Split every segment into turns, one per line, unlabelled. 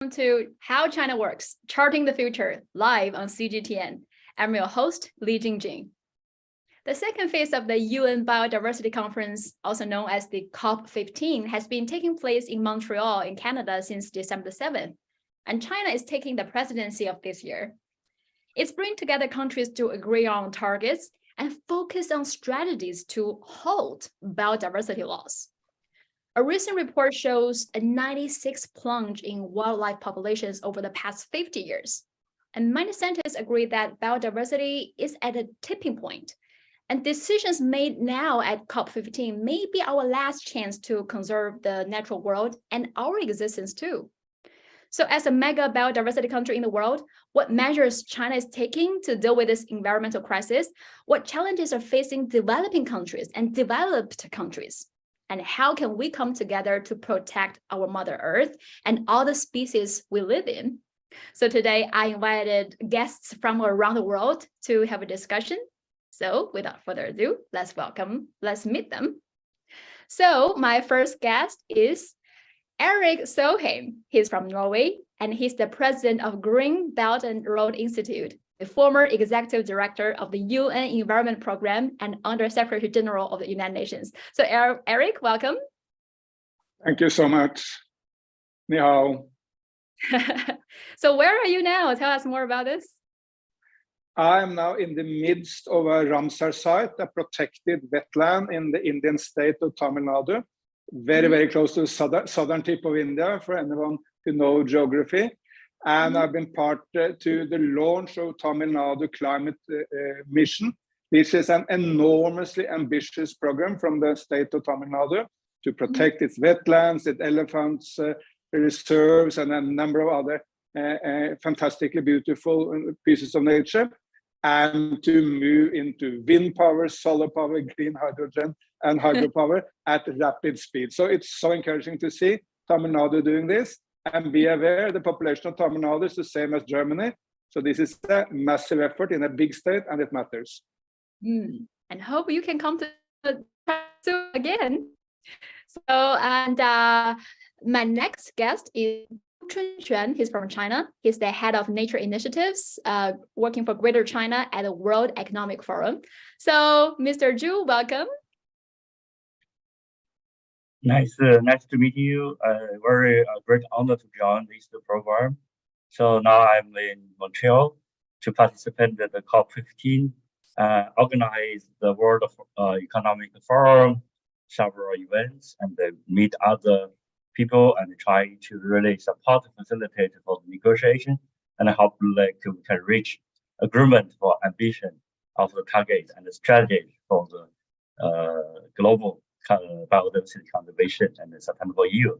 To How China Works, Charting the Future, live on CGTN. I'm your host, Jingjing. The second phase of the UN Biodiversity Conference, also known as the COP15, has been taking place in Montreal in Canada since December 7th, and China is taking the presidency of this year. It's bringing together countries to agree on targets and focus on strategies to halt biodiversity loss. A recent report shows a 96 plunge in wildlife populations over the past 50 years. And many scientists agree that biodiversity is at a tipping point. And decisions made now at COP15 may be our last chance to conserve the natural world and our existence too. So as a mega biodiversity country in the world, what measures China is taking to deal with this environmental crisis? What challenges are facing developing countries and developed countries? And how can we come together to protect our Mother Earth and all the species we live in? So today I invited guests from around the world to have a discussion. So without further ado, let's meet them. So my first guest is Erik Solheim. He's from Norway, and he's the president of Green Belt and Road Institute, the former executive director of the UN Environment Program and Under Secretary General of the United Nations. So Erik, welcome.
Thank you so much. Ni hao.
So where are you now? Tell us more about this.
I'm now in the midst of a Ramsar site, a protected wetland in the Indian state of Tamil Nadu, very close to the southern tip of India, for anyone who knows geography. And I've been part to the launch of Tamil Nadu Climate Mission, which is an enormously ambitious program from the state of Tamil Nadu to protect its wetlands, its elephants, reserves, and a number of other fantastically beautiful pieces of nature, and to move into wind power, solar power, green hydrogen, and hydropower at rapid speed. So it's so encouraging to see Tamil Nadu doing this. And be aware, the population of Tamil Nadu is the same as Germany. So this is a massive effort in a big state, and it matters.
And hope you can come to soon again. So, and my next guest is Chunquan. He's from China. He's the head of nature initiatives, working for Greater China at the World Economic Forum. So, Mr. Zhu, welcome.
Nice to meet you. Very great honor to join this program. So now I'm in Montreal to participate in the COP15, organize the World Economic Forum, several events, and meet other people and try to really support and facilitate for the negotiation and help we can reach agreement for ambition of the target and the strategy for the global biodiversity conservation and the sustainable use.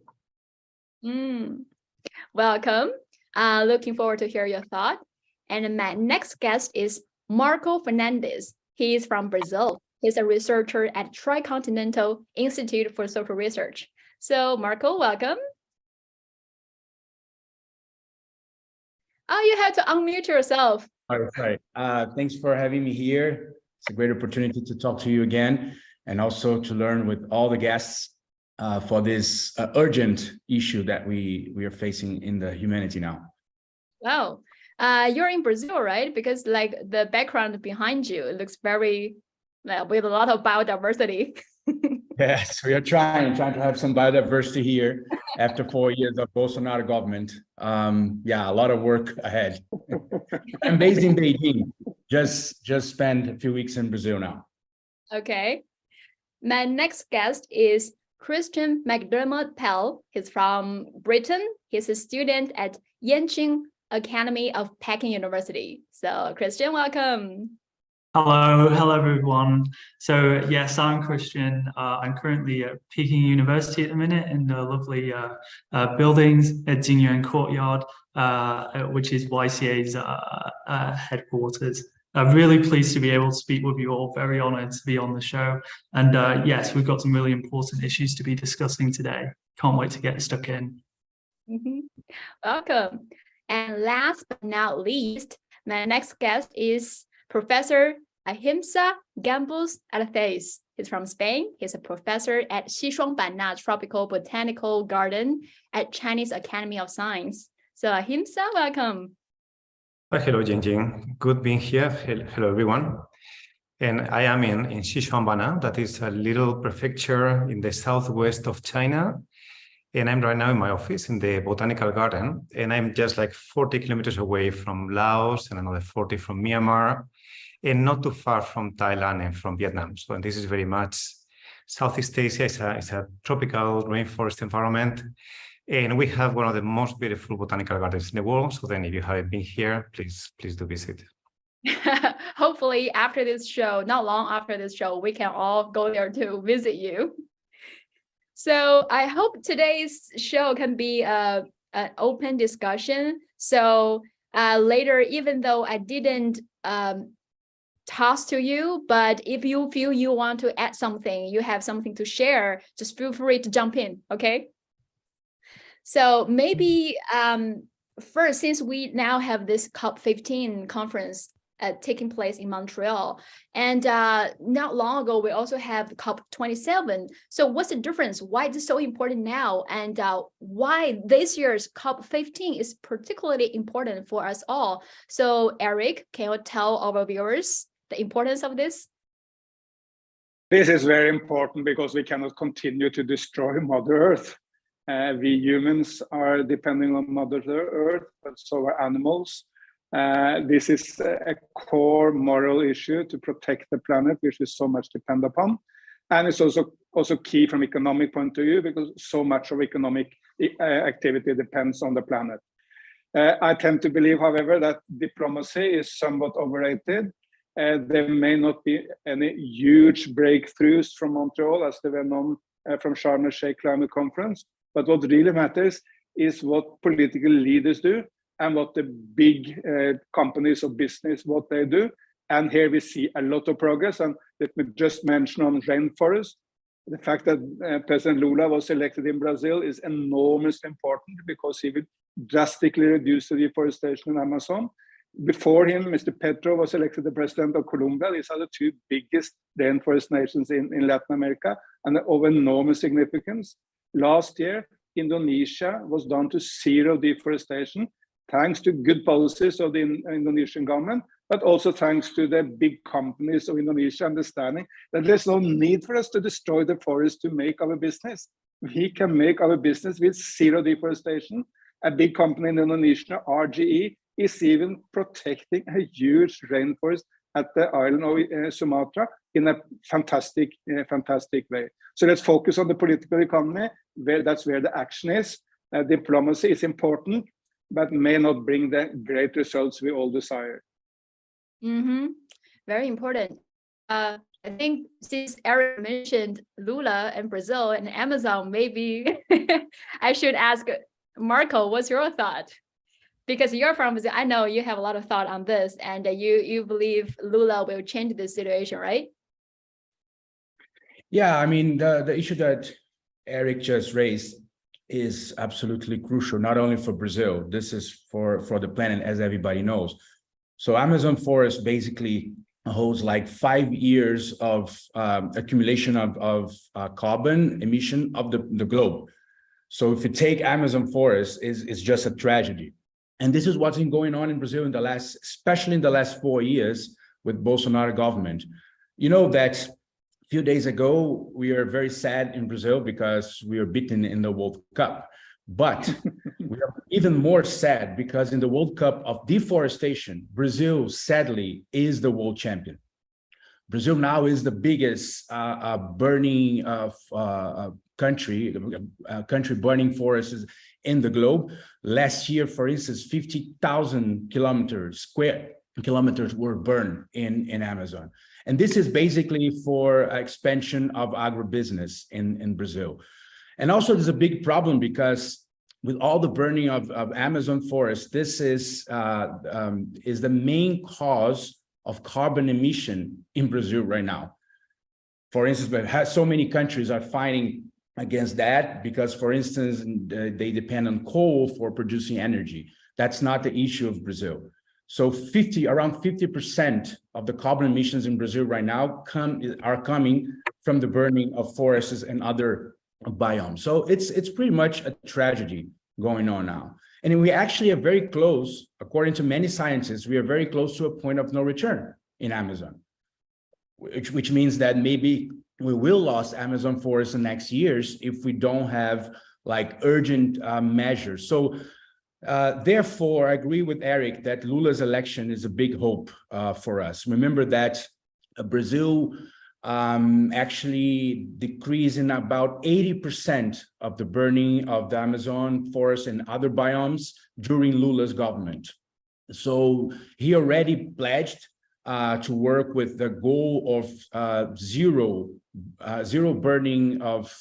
Welcome. Looking forward to hear your thought. And my next guest is Marco Fernandes. He is from Brazil. He's a researcher at Tricontinental Institute for Social Research. So Marco, welcome. Oh, you have to unmute yourself.
All right. Thanks for having me here. It's a great opportunity to talk to you again, and also to learn with all the guests for this urgent issue that we are facing in the humanity now.
Wow. You're in Brazil, right? Because like the background behind you, it looks very with a lot of biodiversity.
Yes, we are trying to have some biodiversity here after 4 years of Bolsonaro government. Yeah, a lot of work ahead. I'm based in Beijing. Just spent a few weeks in Brazil now.
Okay. My next guest is Christian McDermott Pell. He's from Britain. He's a student at Jingjing Academy of Peking University. So Christian, welcome.
Hello everyone. So yes, I'm Christian. I'm currently at Peking University at the minute in the lovely buildings at Jingyuan Courtyard, which is YCA's headquarters. I'm really pleased to be able to speak with you all. Very honored to be on the show. And yes, we've got some really important issues to be discussing today. Can't wait to get stuck in.
Welcome. And last but not least, my next guest is Professor Ahimsa Gambus Althais. He's from Spain. He's a professor at Xishuangbanna Tropical Botanical Garden at Chinese Academy of Science. So Ahimsa, welcome.
Hello, Jingjing. Good being here. Hello, everyone. And I am in Xishuangbanna, that is a little prefecture in the southwest of China. And I'm right now in my office in the botanical garden. And I'm just like 40 kilometers away from Laos and another 40 from Myanmar, and not too far from Thailand and from Vietnam. So this is very much Southeast Asia. It's a tropical rainforest environment. And we have one of the most beautiful botanical gardens in the world. So then if you haven't been here, please do visit.
Hopefully after this show, not long after this show, we can all go there to visit you. So I hope today's show can be an open discussion. So later, even though I didn't toss to you, but if you feel you want to add something, you have something to share, just feel free to jump in, okay? So maybe first, since we now have this COP15 conference taking place in Montreal, and not long ago, we also have COP27. So what's the difference? Why is it so important now? And why this year's COP15 is particularly important for us all? So Eric, can you tell our viewers the importance of this?
This is very important because we cannot continue to destroy Mother Earth. We humans are depending on Mother Earth, but so are animals. This is a core moral issue to protect the planet, which is so much depend upon. And it's also key from economic point of view, because so much of economic activity depends on the planet. I tend to believe, however, that diplomacy is somewhat overrated. There may not be any huge breakthroughs from Montreal as they were known from Sharm el-Sheikh Climate Conference. But what really matters is what political leaders do and what the big companies of business, what they do. And here we see a lot of progress. And let me just mention on rainforest, the fact that President Lula was elected in Brazil is enormously important because he will drastically reduce the deforestation in Amazon. Before him, Mr. Petro was elected the president of Colombia. These are the two biggest rainforest nations in Latin America and of enormous significance. Last year, Indonesia was down to zero deforestation, thanks to good policies of the Indonesian government, but also thanks to the big companies of Indonesia understanding that there's no need for us to destroy the forest to make our business. We can make our business with zero deforestation. A big company in Indonesia, RGE, is even protecting a huge rainforest at the island of Sumatra in a fantastic way. So let's focus on the political economy, that's where the action is. Diplomacy is important, but may not bring the great results we all desire.
Very important. I think since Eric mentioned Lula and Brazil and Amazon, maybe I should ask Marco, what's your thought? Because you're from Brazil, I know you have a lot of thought on this, and you believe Lula will change this situation, right?
Yeah, I mean, the issue that Eric just raised is absolutely crucial, not only for Brazil. This is for the planet, as everybody knows. So Amazon forest basically holds like 5 years of accumulation of carbon emission of the globe. So if you take Amazon forest, it's just a tragedy. And this is what's been going on in Brazil in especially in the last 4 years with Bolsonaro government. You know that a few days ago, we are very sad in Brazil because we are beaten in the World Cup. But we are even more sad because in the World Cup of deforestation, Brazil, sadly, is the world champion. Brazil now is the biggest burning country burning forests in the globe. Last year, for instance, 50,000 square kilometers were burned in Amazon. And this is basically for expansion of agribusiness in Brazil. And also there's a big problem because with all the burning of Amazon forest, this is the main cause of carbon emission in Brazil right now. For instance, so many countries are fighting against that because, for instance, they depend on coal for producing energy. That's not the issue of Brazil. So around 50% of the carbon emissions in Brazil right now are coming from the burning of forests and other biomes. So it's pretty much a tragedy going on now. And we actually are very close, according to many scientists, we are very close to a point of no return in Amazon, which means that maybe we will lose Amazon forests in the next years if we don't have like urgent measures. So therefore, I agree with Eric that Lula's election is a big hope for us. Remember that Brazil actually decreased in about 80% of the burning of the Amazon forest and other biomes during Lula's government. So he already pledged to work with the goal of zero burning of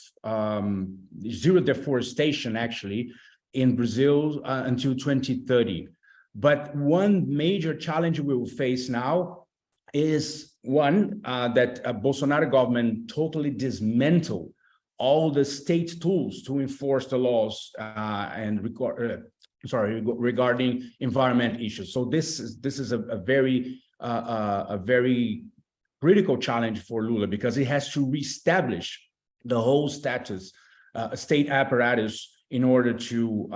zero deforestation actually in Brazil until 2030. But one major challenge we will face now is one, that Bolsonaro government totally dismantled all the state tools to enforce the laws and regarding environment issues. So this is a very critical challenge for Lula, because he has to reestablish the whole status, state apparatus in order to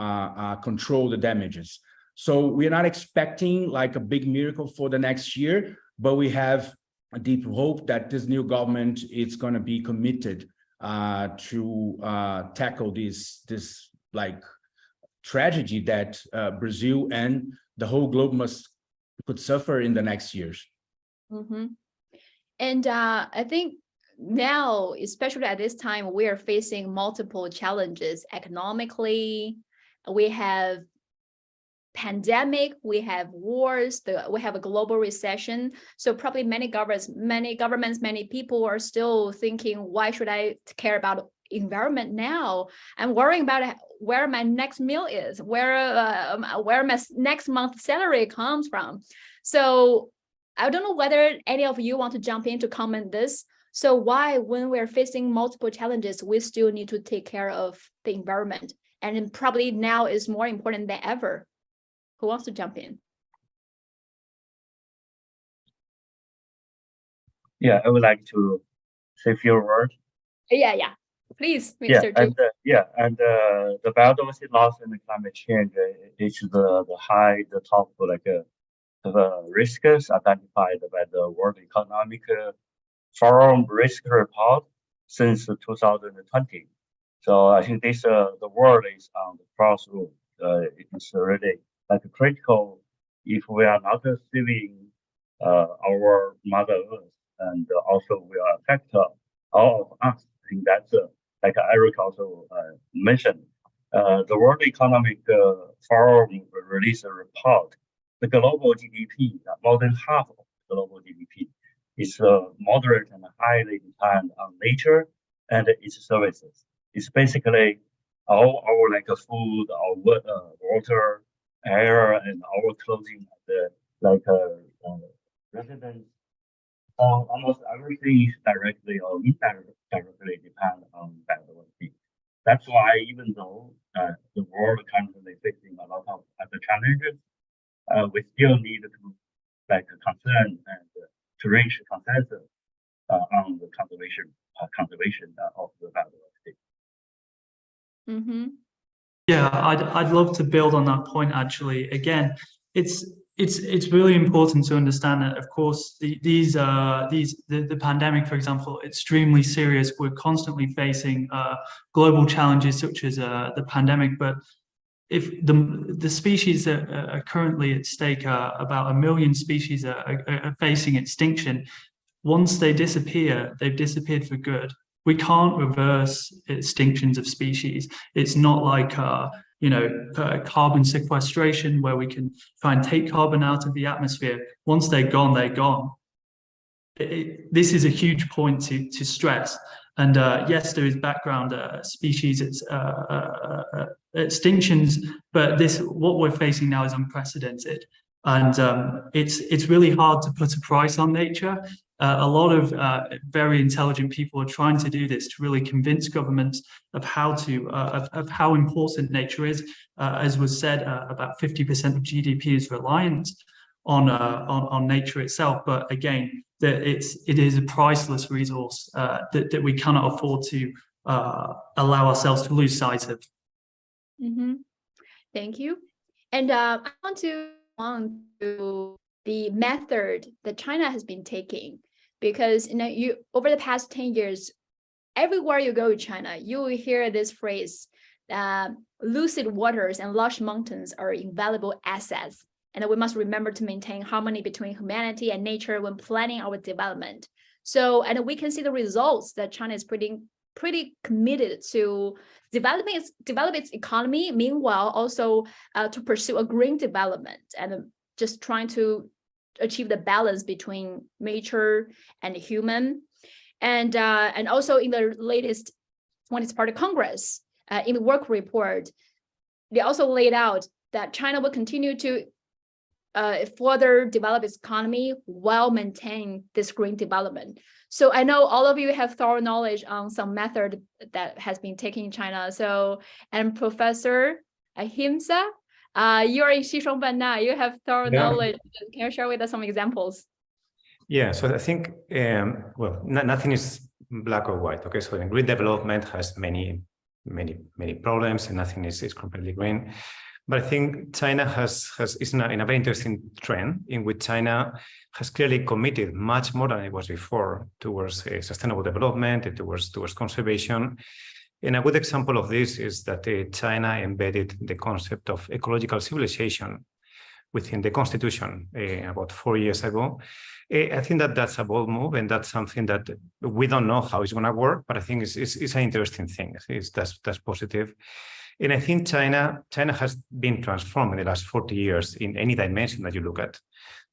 control the damages. So we're not expecting like a big miracle for the next year, but we have a deep hope that this new government is going to be committed to tackle this like tragedy that Brazil and the whole globe could suffer in the next years.
Mm-hmm. And I think now, especially at this time, we are facing multiple challenges economically. We have pandemic, we have wars, we have a global recession. So probably many governments, many people are still thinking, why should I care about environment now? I'm worrying about where my next meal is, where my next month's salary comes from. So I don't know whether any of you want to jump in to comment this. So why, when we're facing multiple challenges, we still need to take care of the environment? And then probably now is more important than ever. Who wants to jump in?
Yeah, I would like to say a few words.
Yeah, please, Mr. Jing.
And the biodiversity loss and the climate change is the top the risks identified by the World Economic Forum risk report since 2020. So I think this the world is on the crossroad. It is really like critical if we are not saving our Mother Earth, and also will affect all of us. I think that's like Eric also mentioned. The World Economic Forum released a report. The global GDP, more than half of the global GDP, is moderate and highly dependent on nature and its services. It's basically all our like food, our water, air, and our clothing, residents. Almost everything is directly or indirectly depend on biodiversity. That's why even though the world currently facing a lot of other challenges, we still need to concern and to reach consensus on the conservation of the biodiversity.
Mm-hmm.
Yeah, I'd love to build on that point. Actually, again, it's really important to understand that, of course, the pandemic, for example, extremely serious. We're constantly facing global challenges such as the pandemic, but if the species that are currently at stake, about 1 million species are facing extinction. Once they disappear, they've disappeared for good. We can't reverse extinctions of species. It's not like carbon sequestration, where we can try and take carbon out of the atmosphere. Once they're gone, they're gone. This is a huge point to stress. And yes, there is background species extinctions, but what we're facing now is unprecedented. And it's really hard to put a price on nature. A lot of very intelligent people are trying to do this to really convince governments of how important nature is. As was said, about 50% of GDP is reliant on nature itself. But again, it is a priceless resource that we cannot afford to allow ourselves to lose sight of.
Mm-hmm. Thank you. And I want to move on to the method that China has been taking, because you over the past 10 years, everywhere you go in China, you will hear this phrase, lucid waters and lush mountains are invaluable assets, and we must remember to maintain harmony between humanity and nature when planning our development. So, and we can see the results that China is pretty committed to develop its economy, meanwhile also to pursue a green development and just trying to achieve the balance between nature and human. And also in the latest 20th Party Congress, in the work report, they also laid out that China will continue to further develop its economy while maintaining this green development. So I know all of you have thorough knowledge on some method that has been taken in China. So, and Professor Ahimsa, you're in Xishuangban now, you have thorough knowledge. Can you share with us some examples?
Yeah, so I think, well, nothing is black or white. Okay, so green development has many problems, and nothing is completely green. But I think China is in a very interesting trend in which China has clearly committed much more than it was before towards sustainable development and towards conservation. And a good example of this is that China embedded the concept of ecological civilization within the constitution about 4 years ago. I think that's a bold move, and that's something that we don't know how it's going to work, but I think it's an interesting thing. That's positive. And I think China has been transformed in the last 40 years in any dimension that you look at.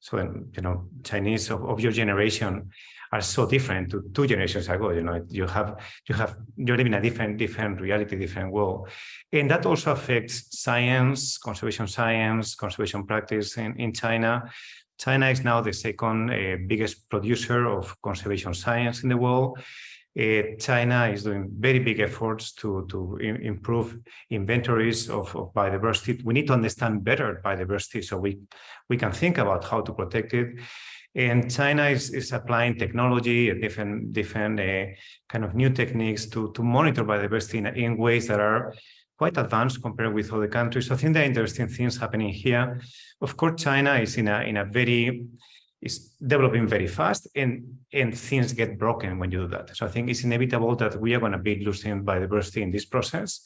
So, Chinese of your generation are so different to 2 generations ago. You're living a different reality, different world. And that also affects science, conservation practice in China. China is now the second biggest producer of conservation science in the world. China is doing very big efforts to improve inventories of biodiversity. We need to understand better biodiversity so we can think about how to protect it. And China is applying technology and different kind of new techniques to monitor biodiversity in ways that are quite advanced compared with other countries. So I think there are interesting things happening here. Of course, China is is developing very fast, and things get broken when you do that. So I think it's inevitable that we are going to be losing biodiversity in this process.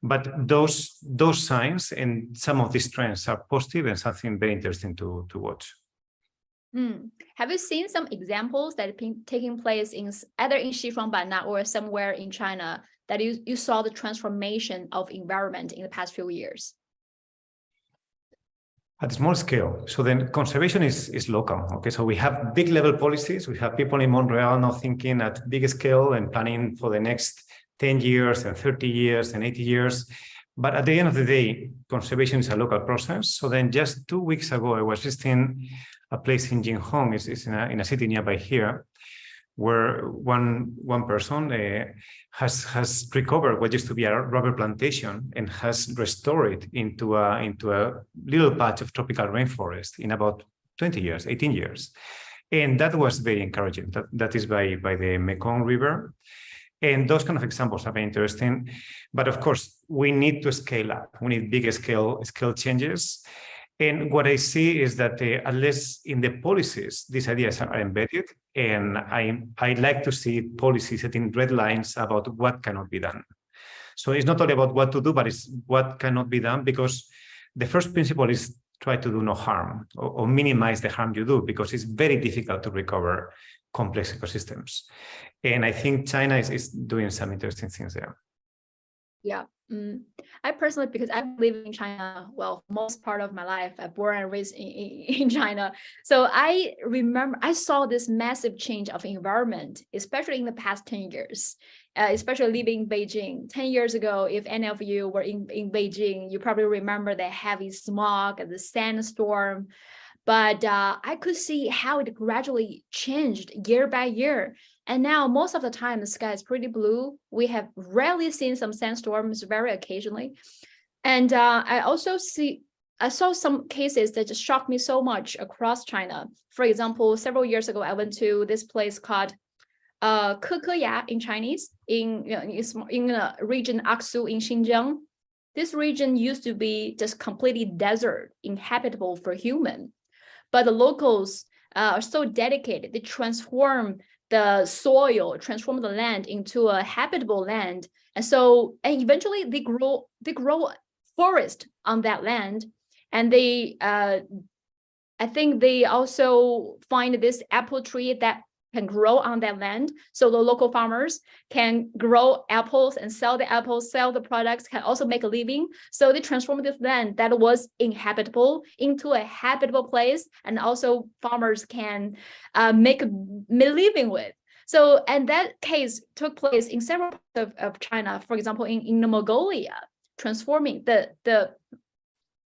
But those signs and some of these trends are positive and something very interesting to watch.
Have you seen some examples that have been taking place either in Xishuangban or somewhere in China that you saw the transformation of environment in the past few years?
At a small scale. So then conservation is local. Okay, so we have big level policies. We have people in Montreal now thinking at big scale and planning for the next 10 years and 30 years and 80 years. But at the end of the day, conservation is a local process. So then just 2 weeks ago, I was visiting a place in Jingjing, it's in a city nearby here, where one person has recovered what used to be a rubber plantation and has restored it into a little patch of tropical rainforest in about 20 years, 18 years. And that was very encouraging. That is by the Mekong River. And those kind of examples are very interesting. But of course, we need to scale up. We need bigger scale changes. And what I see is that unless in the policies, these ideas are embedded, and I like to see policies setting red lines about what cannot be done. So it's not only about what to do, but it's what cannot be done, because the first principle is try to do no harm or minimize the harm you do, because it's very difficult to recover complex ecosystems. And I think China is doing some interesting things there.
Yeah. I personally, because I've lived in China, well, most part of my life, I'm born and raised in China. So I remember I saw this massive change of environment, especially in the past 10 years, especially living in Beijing. 10 years ago, if any of you were in Beijing, you probably remember the heavy smog and the sandstorm. But I could see how it gradually changed year by year. And now most of the time, the sky is pretty blue. We have rarely seen some sandstorms, very occasionally. And I saw some cases that just shocked me so much across China. For example, several years ago, I went to this place called Kekeya in Chinese, in the region Aksu in Xinjiang. this region used to be just completely desert, inhabitable for human. But the locals are so dedicated. They transform the soil, transform the land into a habitable land. And eventually they grow forest on that land. And I think they also find this apple tree that can grow on that land. So the local farmers can grow apples and sell the apples, sell the products, can also make a living. So they transformed this land that was inhabitable into a habitable place, and also farmers can make a living with. So, and that case took place in several parts of China, for example, in Mongolia, transforming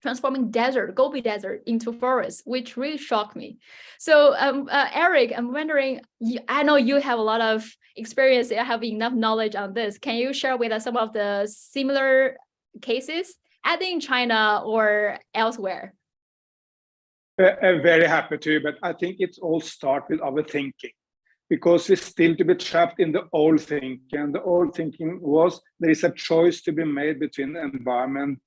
transforming Gobi Desert into forest, which really shocked me. So Eric, I'm wondering, I know you have a lot of experience, you have enough knowledge on this. Can you share with us some of the similar cases, either in China or elsewhere?
I'm very happy to, but I think it's all start with our thinking, because we still to be trapped in the old thinking. And the old thinking was there is a choice to be made between the environment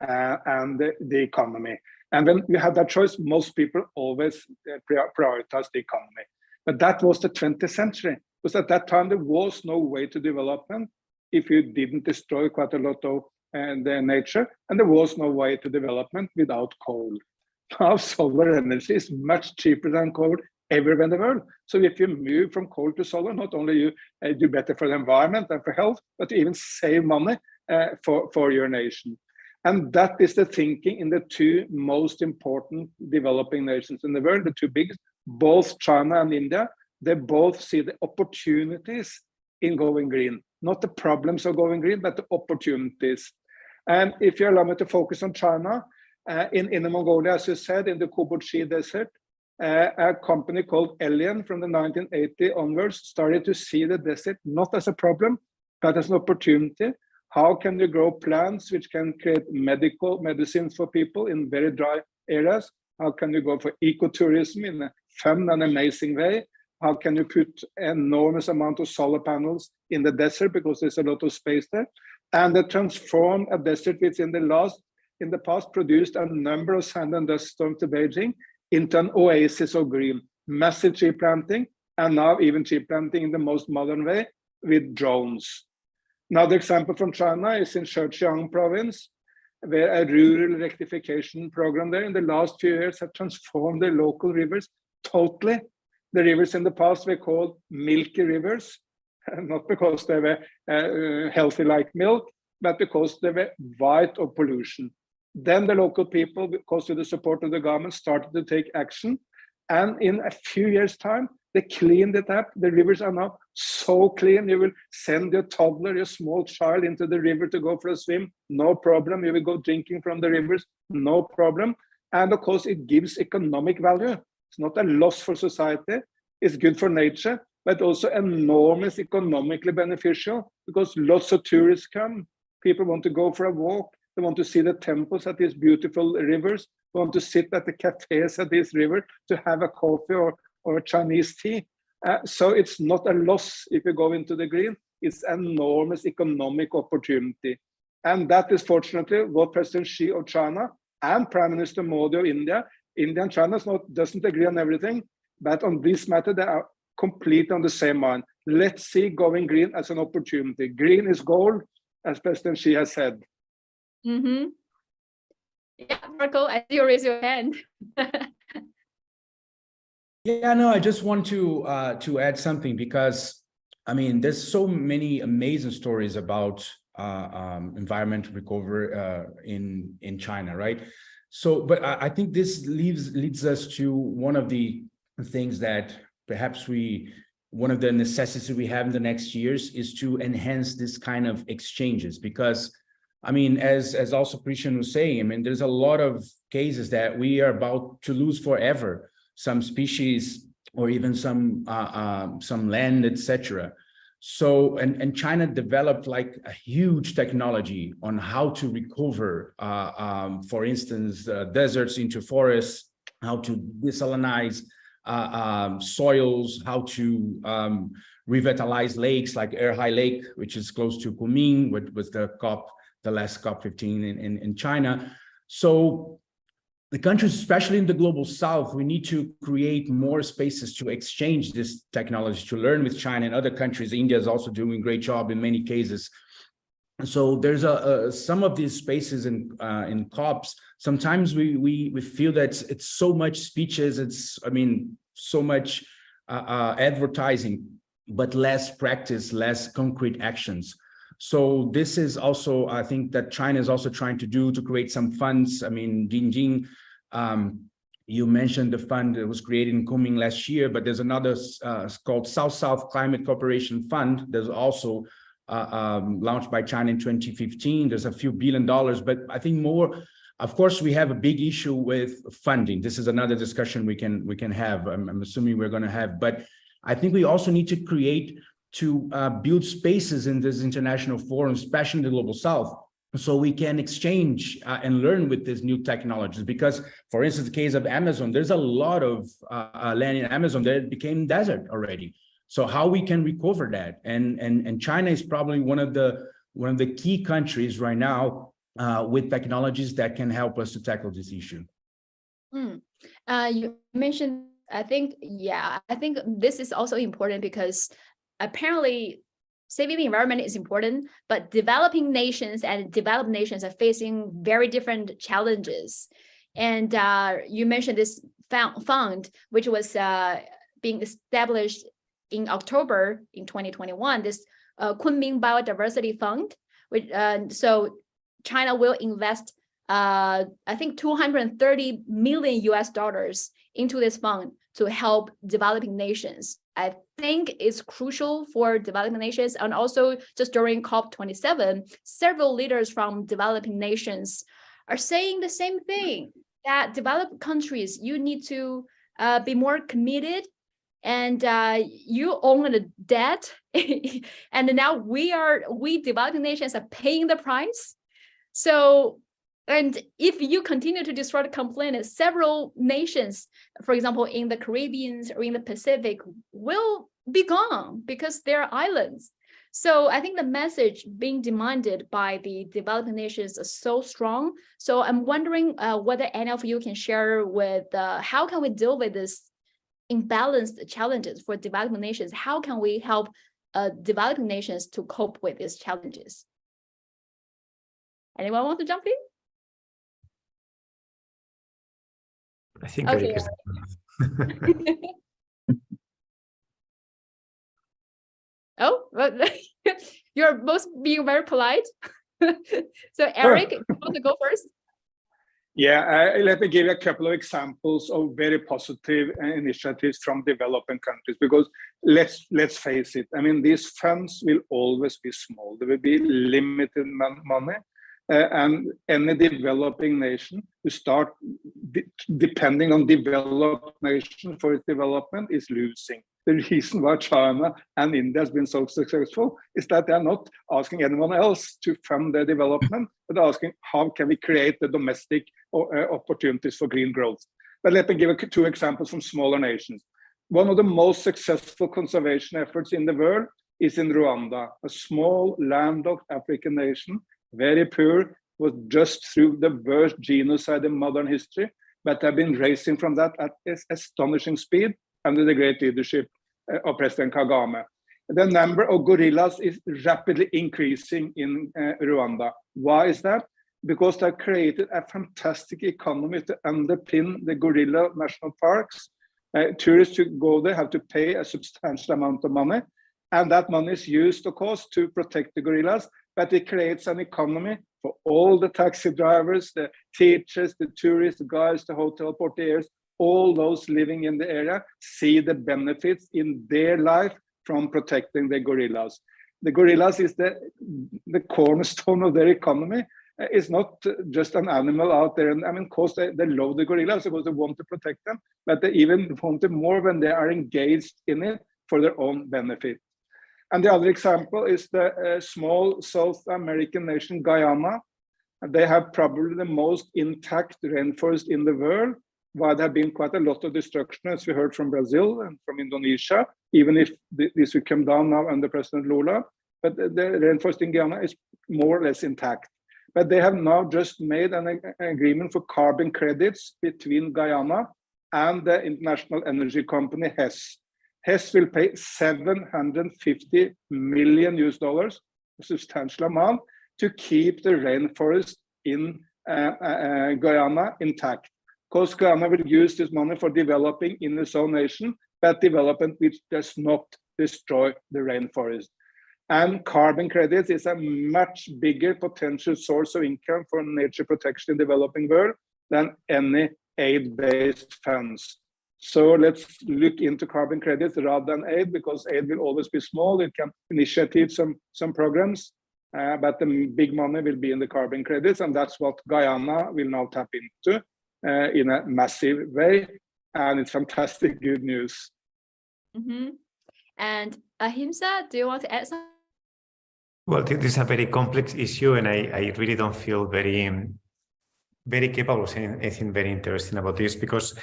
and the economy. And when you have that choice, most people always prioritize the economy. But that was the 20th century, because at that time there was no way to development if you didn't destroy quite a lot of the nature, and there was no way to development without coal. Now solar energy is much cheaper than coal everywhere in the world. So if you move from coal to solar, not only you do better for the environment and for health, but you even save money for your nation. And that is the thinking in the two most important developing nations in the world, the two biggest, both China and India. They both see the opportunities in going green, not the problems of going green, but the opportunities. And if you allow me to focus on China, in the Mongolia, as you said, in the Kobukchi Desert, a company called Elian from the 1980 onwards started to see the desert not as a problem, but as an opportunity. How can you grow plants which can create medicines for people in very dry areas? How can you go for ecotourism in a fun and amazing way? How can you put enormous amount of solar panels in the desert because there's a lot of space there? And they transformed a desert which in the past produced a number of sand and dust storms to Beijing into an oasis of green, massive tree planting, and now even tree planting in the most modern way with drones. Another example from China is in Zhejiang province, where a rural rectification program there in the last few years have transformed the local rivers totally. The rivers in the past were called milky rivers, not because they were healthy like milk, but because they were white of pollution. Then the local people, because of the support of the government, started to take action. And in a few years' time, they cleaned it up. The rivers are now so clean. You will send your toddler, your small child into the river to go for a swim, no problem. You will go drinking from the rivers, no problem. And of course, it gives economic value. It's not a loss for society. It's good for nature, but also enormous economically beneficial because lots of tourists come. People want to go for a walk. They want to see the temples at these beautiful rivers. They want to sit at the cafes at this river to have a coffee or a Chinese tea. So it's not a loss if you go into the green. It's an enormous economic opportunity. And that is fortunately what President Xi of China and Prime Minister Modi of India and China doesn't agree on everything, but on this matter, they are completely on the same mind. Let's see going green as an opportunity. Green is gold, as President Xi has said.
Mm-hmm. Yeah, Marco, I see you raise your hand.
Yeah, no, I just want to add something because, I mean, there's so many amazing stories about environmental recovery in China, right? So, but I think this leads us to one of the things that perhaps one of the necessities we have in the next years is to enhance this kind of exchanges because, I mean, as also Christian was saying, I mean, there's a lot of cases that we are about to lose forever. Some species or even some land, etc. So, and China developed like a huge technology on how to recover, for instance, deserts into forests, how to desalinize soils, how to revitalize lakes like Erhai Lake, which is close to Kunming, with the COP the last COP15 in China. So the countries, especially in the global south, we need to create more spaces to exchange this technology, to learn with China and other countries. India is also doing a great job in many cases. So there's some of these spaces in COPs. Sometimes we feel that it's so much speeches, so much advertising, but less practice, less concrete actions. So this is also, I think, that China is also trying to do, to create some funds. Jingjing, you mentioned the fund that was created in Kunming last year, but there's another called South-South Climate Cooperation Fund. There's also launched by China in 2015. There's a few $1 billion, but I think more, of course, we have a big issue with funding. This is another discussion we can have. I'm assuming we're going to have, but I think we also need to build spaces in this international forum, especially in the global south, so we can exchange and learn with these new technologies. Because, for instance, the case of Amazon, there's a lot of land in Amazon that became desert already. So how we can recover that? And China is probably one of the key countries right now with technologies that can help us to tackle this issue.
You mentioned, I think this is also important because apparently saving the environment is important, but developing nations and developed nations are facing very different challenges. And you mentioned this fund, which was being established in October in 2021, this Kunming Biodiversity Fund, which so China will invest I think $230 million into this fund to help developing nations. I think it's crucial for developing nations, and also just during COP27, several leaders from developing nations are saying the same thing, that developed countries, you need to be more committed, and you own a debt, and now we developing nations are paying the price. So, and if you continue to destroy the planet, several nations, for example, in the Caribbean or in the Pacific, will be gone because they're islands. So I think the message being demanded by the developing nations is so strong. So I'm wondering whether any of you can share with how can we deal with this imbalanced challenges for developing nations? How can we help developing nations to cope with these challenges? Anyone want to jump in?
I think
Okay. Oh, well, you're both being very polite. So Eric, you want to go first?
Yeah, let me give you a couple of examples of very positive initiatives from developing countries, because let's face it, I mean, these funds will always be small. There will be limited money, and any developing nation who start depending on developed nation for its development is losing. The reason why China and India has been so successful is that they are not asking anyone else to fund their development, but asking how can we create the domestic opportunities for green growth. But let me give two examples from smaller nations. One of the most successful conservation efforts in the world is in Rwanda, a small landlocked African nation, very poor, was just through the worst genocide in modern history, but have been racing from that at astonishing speed under the great leadership of President Kagame. The number of gorillas is rapidly increasing in Rwanda. Why is that? Because they created a fantastic economy to underpin the gorilla national parks. Tourists who go there have to pay a substantial amount of money, and that money is used, of course, to protect the gorillas, but it creates an economy for all the taxi drivers, the teachers, the tourists, the guides, the hotel portiers. All those living in the area see the benefits in their life from protecting the gorillas. The gorillas is the cornerstone of their economy. It's not just an animal out there. And I mean, of course, they love the gorillas because they want to protect them, but they even want it more when they are engaged in it for their own benefit. And the other example is the small South American nation, Guyana. They have probably the most intact rainforest in the world, while there have been quite a lot of destruction, as we heard from Brazil and from Indonesia, even if this will come down now under President Lula. But the rainforest in Guyana is more or less intact. But they have now just made an agreement for carbon credits between Guyana and the international energy company Hess. Hess will pay $750 million, a substantial amount, to keep the rainforest in Guyana intact. Because Guyana will use this money for developing in its own nation, but development which does not destroy the rainforest. And carbon credits is a much bigger potential source of income for nature protection in the developing world than any aid-based funds. So let's look into carbon credits rather than aid, because aid will always be small. It can initiate some programs, but the big money will be in the carbon credits, and that's what Guyana will now tap into in a massive way. And it's fantastic good news.
Mm-hmm. And Ahimsa, do you want to add something?
Well, this is a very complex issue, and I really don't feel very capable of saying anything very interesting about this, because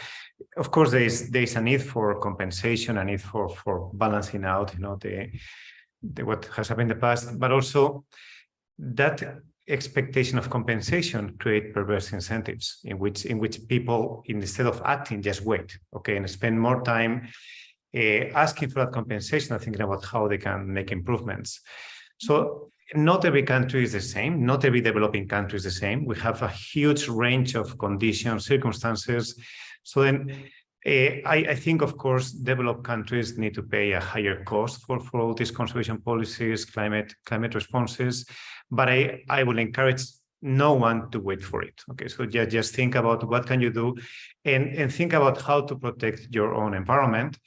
of course there is a need for compensation, a need for balancing out, the what has happened in the past, but also that expectation of compensation create perverse incentives in which people, instead of acting, just wait, okay, and spend more time asking for that compensation and thinking about how they can make improvements. So not every country is the same. Not every developing country is the same. We have a huge range of conditions, circumstances. So then I think, of course, developed countries need to pay a higher cost for all these conservation policies, climate responses. But I will encourage no one to wait for it. Okay, so just think about what can you do, and think about how to protect your own environment,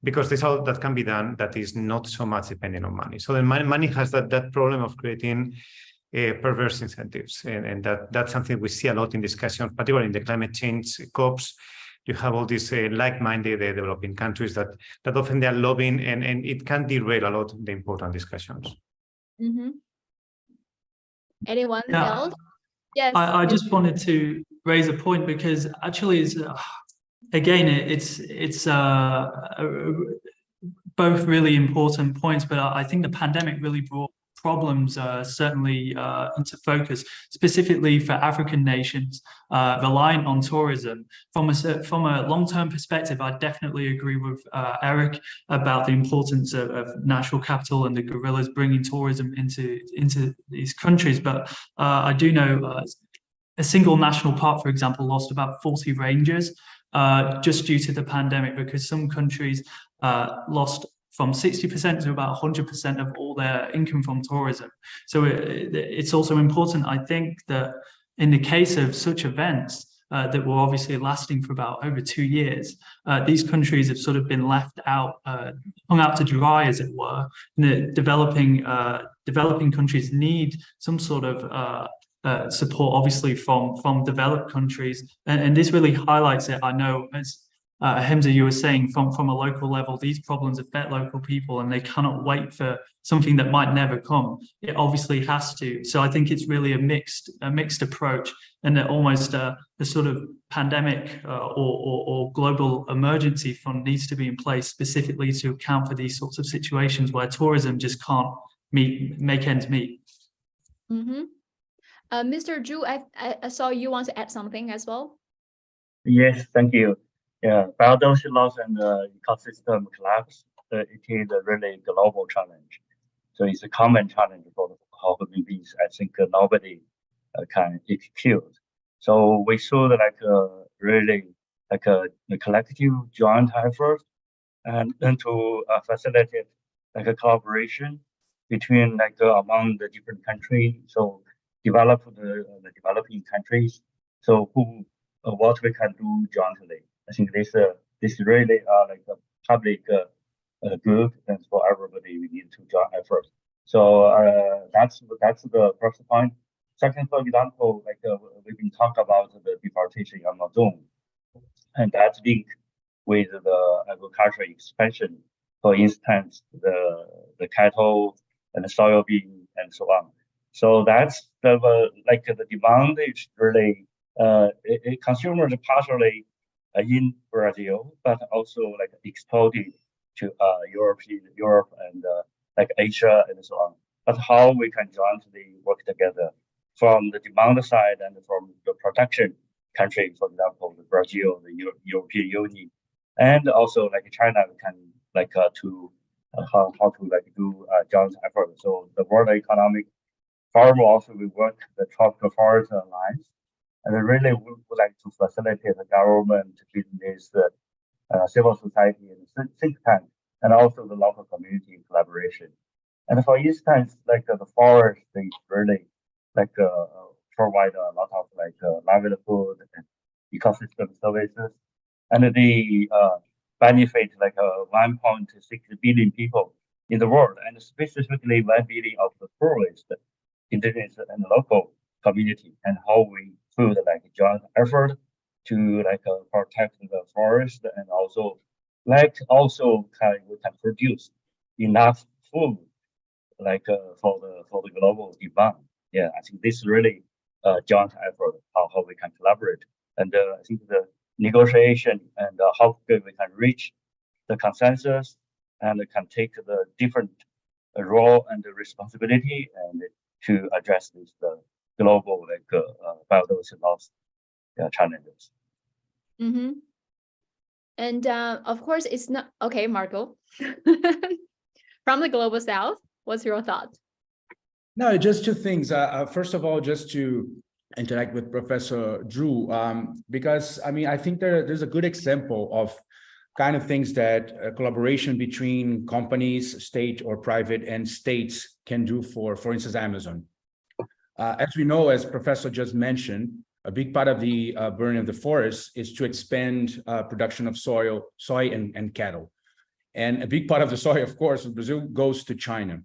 because there's all that can be done that is not so much depending on money. So then money has that problem of creating perverse incentives, and that's something we see a lot in discussions, particularly in the climate change COPs. You have all these like-minded developing countries that often they are lobbying, and it can derail a lot of the important discussions.
Mm-hmm. Anyone else? Yes.
I just wanted to raise a point, because actually it's both really important points, but I think the pandemic really brought problems certainly into focus, specifically for African nations reliant on tourism. From a long-term perspective, I definitely agree with Eric about the importance of natural capital and the gorillas bringing tourism into these countries. But I do know a single national park, for example, lost about 40 rangers just due to the pandemic, because some countries lost from 60% to about 100% of all their income from tourism. So it's also important, I think, that in the case of such events that were obviously lasting for about over 2 years, these countries have sort of been left out, hung out to dry, as it were. And the developing countries need some sort of support, obviously, from developed countries. And this really highlights it. I know, as Hamza, you were saying, from a local level, these problems affect local people, and they cannot wait for something that might never come. It obviously has to. So I think it's really a mixed approach, and that almost a sort of pandemic or global emergency fund needs to be in place specifically to account for these sorts of situations where tourism just can't make ends meet.
Mm-hmm. Mr. Zhu, I saw you want to add something as well.
Yes, thank you. Yeah, biodiversity loss and ecosystem collapse, it is a really global challenge. So it's a common challenge for the whole human beings. I think nobody can excuse. So we should really a collective joint effort, and then to facilitate a collaboration between among the different countries. So develop the developing countries. So what we can do jointly. I think this really like a public good, and for everybody we need to join effort. So that's the first point. Second, for example, we've been talking about the deforestation in Amazon, and that's linked with the agricultural expansion. For instance, the cattle and the soybean and so on. So that's the demand is really consumers partially in Brazil, but also exported to Europe and Asia and so on. But how we can jointly work together? from the demand side and from the production country, for example, the Brazil, the European Union, and also like China can like to how to like do joint effort. So the World Economic Forum also will work the Tropical Forest Alliance, and I really would like to facilitate the government, business, civil society, and think tank, and also the local community collaboration. And for instance, like the forest is really like provide a lot of like livelihood and ecosystem services, and they benefit like 1.6 billion people in the world, and specifically 1 billion of the poorest indigenous and local community, and how we put like joint effort to like protect the forest, and also we can produce enough food like for the global demand. Yeah, I think this is really joint effort how we can collaborate, and I think the negotiation and how we can reach the consensus and can take the different role and the responsibility and to address this global like biodiversity loss challenges.
Mm-hmm. And of course, it's not okay, Marco. From the global south, what's your thought?
No, just two things. First of all, just to interact with Professor Drew, because I mean, I think there's a good example of kind of things that collaboration between companies, state or private, and states can do for instance, Amazon. As we know, as Professor just mentioned, a big part of the burning of the forest is to expand production of soy and cattle. And a big part of the soy, of course, in Brazil goes to China.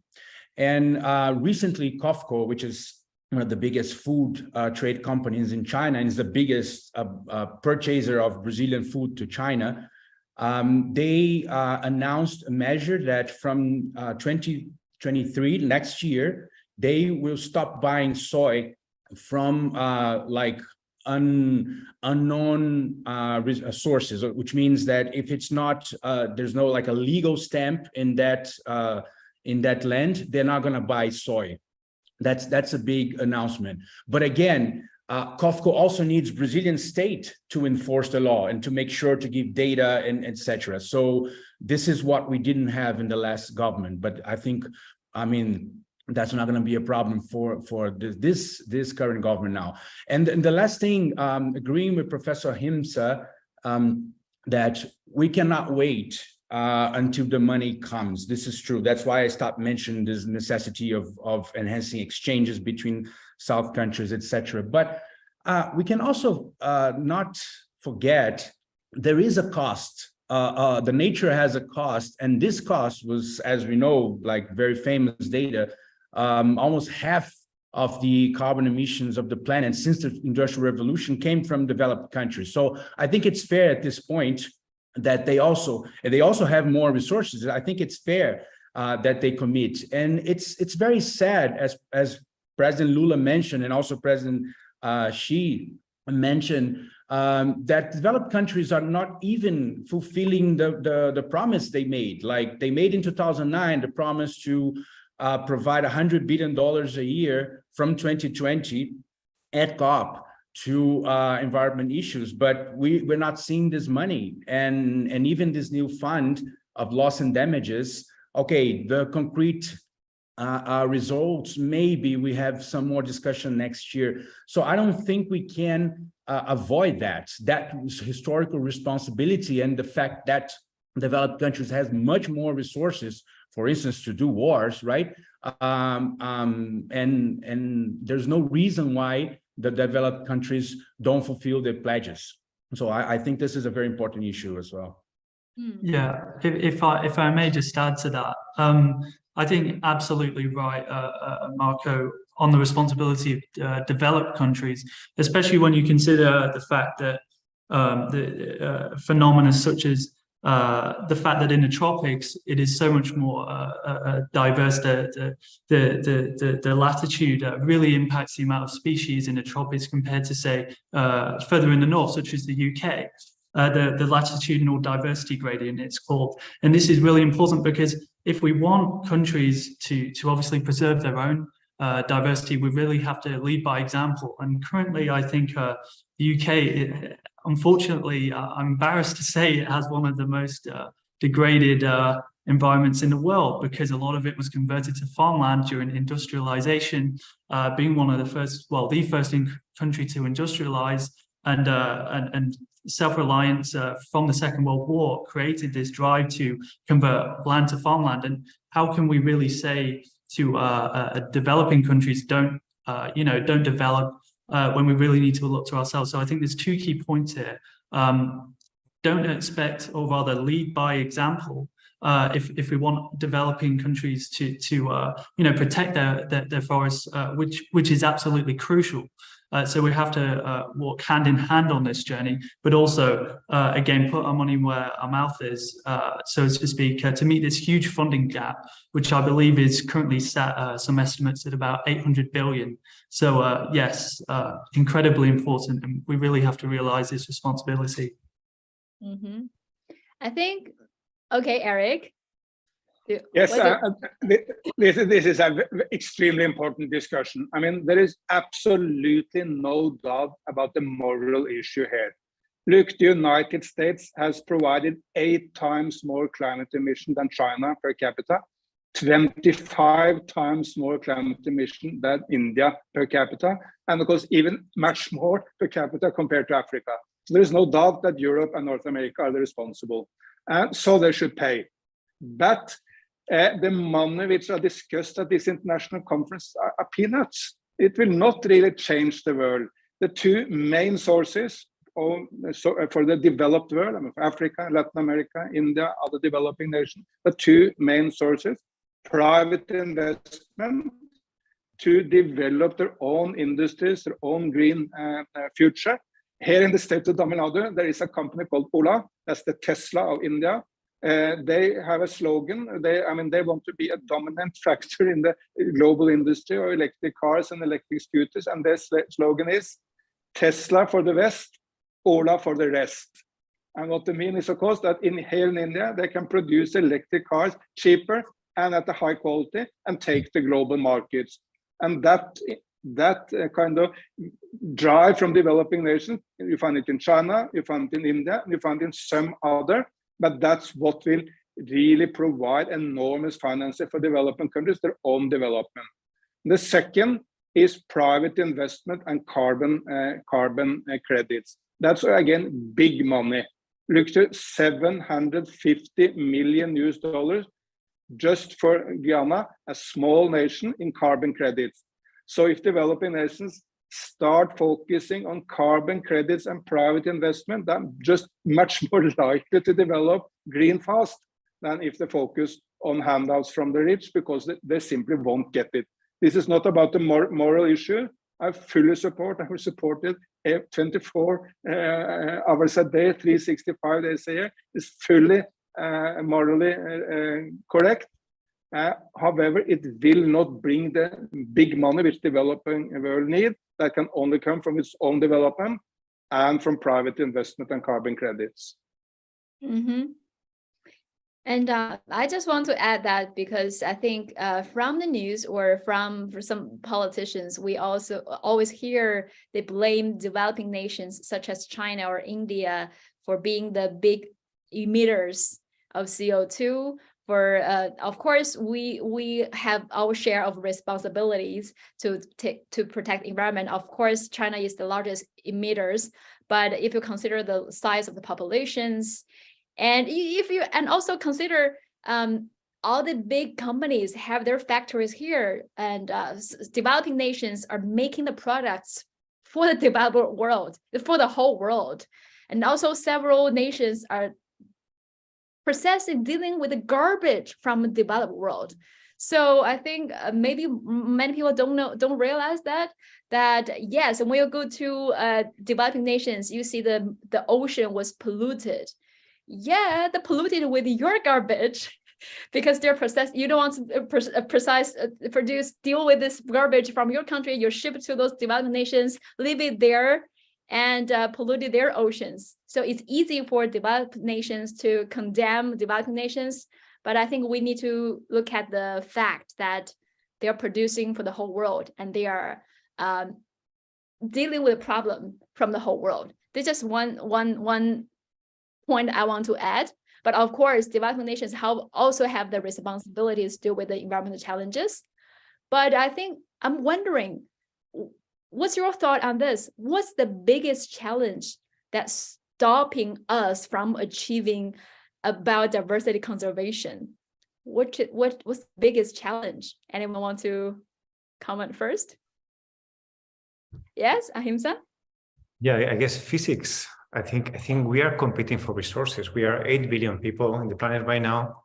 And recently, COFCO, which is one of the biggest food trade companies in China and is the biggest purchaser of Brazilian food to China, they announced a measure that from 2023, next year, they will stop buying soy from like unknown sources, which means that if it's not, there's no like a legal stamp in that land, they're not going to buy soy. That's a big announcement. But again, COFCO also needs Brazilian state to enforce the law and to make sure to give data and etc. So this is what we didn't have in the last government. But I think, I mean, that's not going to be a problem for this current government now. And the last thing, agreeing with Professor Himsa, that we cannot wait until the money comes. This is true. That's why I stopped mentioning this necessity of enhancing exchanges between South countries, etc. But we can also not forget there is a cost. The nature has a cost, and this cost was, as we know, like very famous data, almost half of the carbon emissions of the planet since the Industrial Revolution came from developed countries. So I think it's fair at this point that they also have more resources. I think it's fair that they commit, and it's very sad, as President Lula mentioned, and also President Xi mentioned, that developed countries are not even fulfilling the promise they made. Like they made in 2009 the promise to provide $100 billion a year from 2020 at COP to environment issues, but we're not seeing this money, and even this new fund of loss and damages. Okay, the concrete results, maybe we have some more discussion next year. So I don't think we can avoid that historical responsibility, and the fact that developed countries has much more resources, for instance, to do wars, right? And there's no reason why the developed countries don't fulfill their pledges. So I think this is a very important issue as well.
Yeah, if I may just add to that, I think absolutely right, Marco, on the responsibility of developed countries, especially when you consider the fact that the phenomena such as the fact that in the tropics it is so much more diverse. The latitude really impacts the amount of species in the tropics compared to, say, further in the north, such as the UK. The latitudinal diversity gradient, it's called, and this is really important because if we want countries to obviously preserve their own diversity, we really have to lead by example. And currently, I think the UK, unfortunately, I'm embarrassed to say, it has one of the most degraded environments in the world, because a lot of it was converted to farmland during industrialization, being one of the first, well, the first country to industrialize, and self-reliance from the Second World War created this drive to convert land to farmland. And how can we really say to developing countries don't develop when we really need to look to ourselves? So I think there's two key points here. Don't expect, or rather lead by example. If we want developing countries to protect their forests, which is absolutely crucial. So we have to walk hand in hand on this journey, but also again put our money where our mouth is, so to speak, to meet this huge funding gap, which I believe is currently set some estimates at about 800 billion. So yes, incredibly important, and we really have to realize this responsibility.
Mm-hmm. I think. Okay, Eric.
Yes, this is an extremely important discussion. I mean, there is absolutely no doubt about the moral issue here. Look, the United States has provided 8 times more climate emission than China per capita, 25 times more climate emission than India per capita, and of course, even much more per capita compared to Africa. So there is no doubt that Europe and North America are the responsible. So they should pay. But the money which are discussed at this international conference are peanuts. It will not really change the world. The two main sources for the developed world, I mean, Africa, Latin America, India, other developing nations, the two main sources: private investment to develop their own industries, their own green future. Here in the state of Tamil Nadu, there is a company called Ola, that's the Tesla of India. They have a slogan. They want to be a dominant factor in the global industry of electric cars and electric scooters. And their slogan is Tesla for the West, Ola for the rest. And what they mean is, of course, that here in India, they can produce electric cars cheaper and at a high quality and take the global markets. And that kind of drive from developing nations, you find it in China, you find it in India, you find it in some other, but that's what will really provide enormous financing for developing countries, their own development. The second is private investment and carbon credits. That's again big money. Look to $750 million just for Guyana, a small nation, in carbon credits. So if developing nations start focusing on carbon credits and private investment, they're just much more likely to develop green fast than if they focus on handouts from the rich, because they simply won't get it. This is not about the moral issue. I fully support, I will support it 24 hours a day, 365 days a year, is fully morally correct. However, it will not bring the big money which developing world need. That can only come from its own development and from private investment and carbon credits.
Mm-hmm. And I just want to add that, because I think from the news or from some politicians, we also always hear they blame developing nations such as China or India for being the big emitters of CO2. For of course, we have our share of responsibilities to protect the environment. Of course, China is the largest emitters, but if you consider the size of the populations, and also consider all the big companies have their factories here, and developing nations are making the products for the developed world, for the whole world, and also several nations are dealing with the garbage from the developed world. So I think maybe many people don't realize that yes, and when you go to developing nations, you see the ocean was polluted. Yeah, the polluted with your garbage, because they're processed. You don't want to deal with this garbage from your country. You ship it to those developing nations, leave it there, and polluted their oceans. So it's easy for developed nations to condemn developing nations, but I think we need to look at the fact that they are producing for the whole world, and they are dealing with a problem from the whole world. There's just one point I want to add. But of course, developing nations also have the responsibilities to deal with the environmental challenges. But I think I'm wondering, what's your thought on this? What's the biggest challenge that's stopping us from achieving biodiversity conservation? What's the biggest challenge? Anyone want to comment first? Yes, Ahimsa?
Yeah, I guess physics. I think we are competing for resources. We are 8 billion people on the planet right now,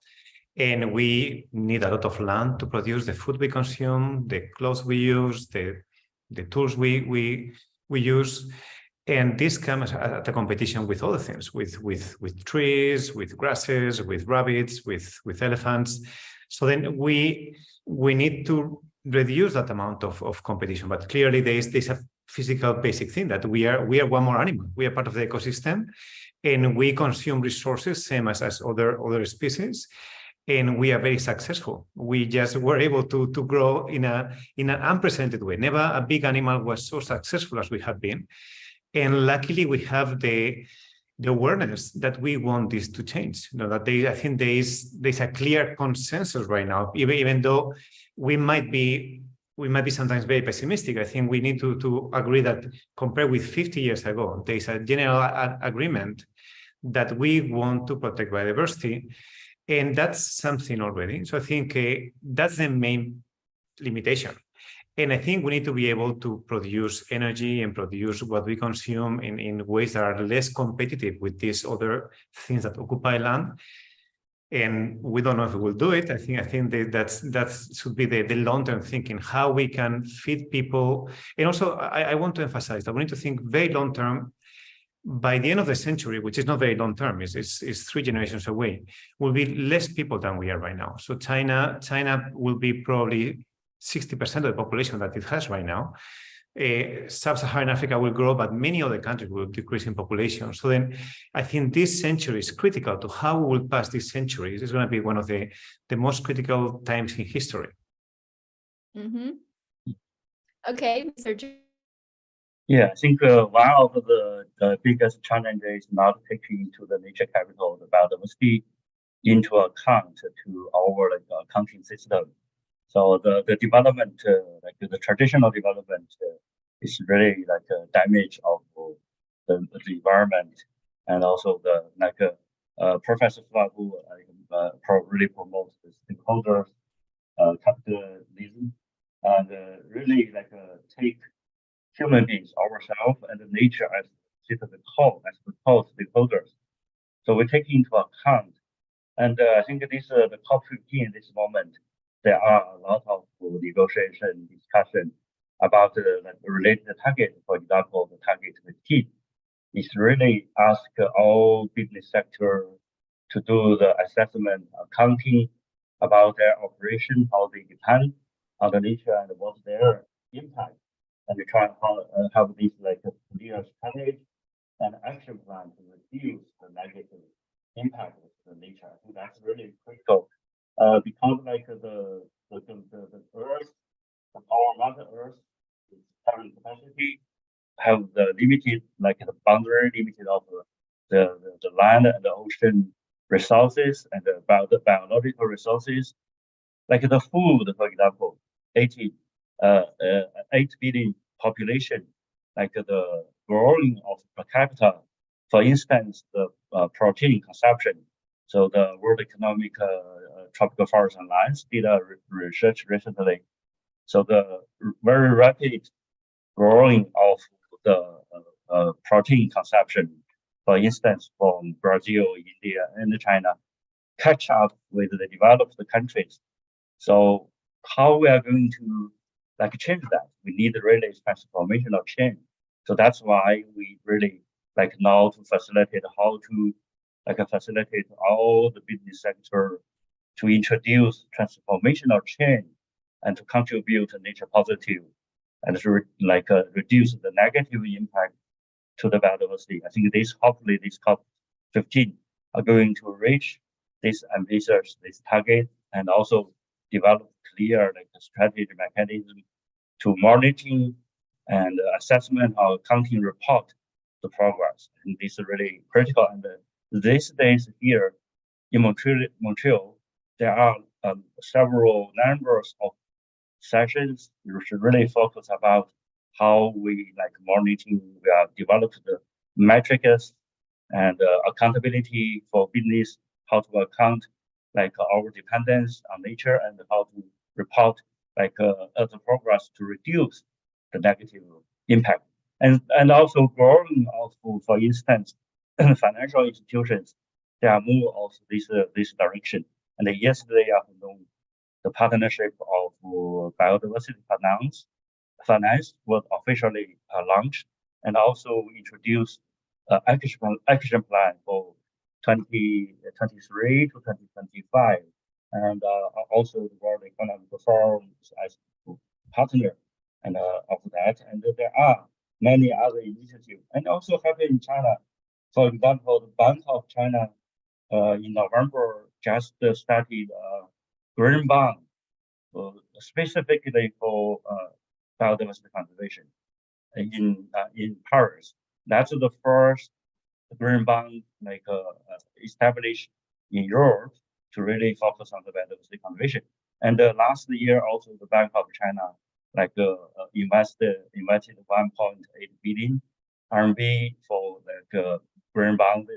and we need a lot of land to produce the food we consume, the clothes we use, the tools we use, and this comes at a competition with other things, with trees, with grasses, with rabbits, with elephants. So then we need to reduce that amount of competition. But clearly there's a physical basic thing that we are one more animal. We are part of the ecosystem, and we consume resources same as other species, and we are very successful. We just were able to grow in an unprecedented way. Never a big animal was so successful as we have been, and luckily we have the awareness that we want this to change. You know, that I think there's a clear consensus right now, even though we might be sometimes very pessimistic. I think we need to agree that compared with 50 years ago, there's a general agreement that we want to protect biodiversity, and that's something already. So I think that's the main limitation. And I think we need to be able to produce energy and produce what we consume in ways that are less competitive with these other things that occupy land. And we don't know if we will do it. I think that should be the long-term thinking, how we can feed people. And also, I want to emphasize that we need to think very long-term. By the end of the century, which is not very long-term, is 3 generations away, will be less people than we are right now. So China will be probably 60% of the population that it has right now. Sub-Saharan Africa will grow, but many other countries will decrease in population. So then I think this century is critical to how we will pass this century. This is going to be one of the most critical times in history.
Mm-hmm. Okay, Mr. Jing.
Yeah, I think one of the biggest challenges is not taking into the nature capital, the biodiversity, into account to our accounting system. So the development, like the traditional development, is really like a damage of the environment, and also Professor Fla, who really promotes the stakeholder capitalism, and really take human beings, ourselves, and the nature as the core stakeholders. So we take into account, and I think this the COP15 in this moment. There are a lot of negotiation, discussion about the related target. For example, the target 15 is really ask all business sector to do the assessment, accounting about their operation, how they depend on the nature and what's their impact, and we try to have this a clear strategy and action plan to reduce the negative impact of the nature. I think that's really critical. Because the Earth, our Mother Earth, its current capacity have the limited, the boundary limited of the land and the ocean resources and the biological resources, like the food, for example, 8 billion population, like the growing of per capita, for instance, the protein consumption. So the World Economic Tropical Forest Alliance did a research recently. So the very rapid growing of the protein consumption, for instance, from Brazil, India, and China, catch up with the developed countries. So how we are going to change that? We need really transformational change. So that's why we really now to facilitate how to facilitate all the business sector to introduce transformational change and to contribute to nature positive and to reduce the negative impact to the biodiversity. I think hopefully this COP15 are going to reach this ambitious target, and also develop clear strategy mechanism to monitoring and assessment or accounting report the progress. And this is really critical. And these days here in Montreal, there are several numbers of sessions which really focus about how we monitoring, we have developed the metrics and accountability for business, how to account our dependence on nature and how to report the progress to reduce the negative impact. And also growing of, for instance, financial institutions, they are more of this direction. And yesterday afternoon, the partnership of biodiversity finance was officially launched, and also introduced action plan for 2023 to 2025, and also the World Economic Forum as partner and of that. And there are many other initiatives, and also happening in China. For example, the Bank of China in November just started a green bond specifically for biodiversity conservation in Paris. That's the first green bond established in Europe to really focus on the biodiversity conservation. And last year also the Bank of China invested 1.8 billion RMB for green bond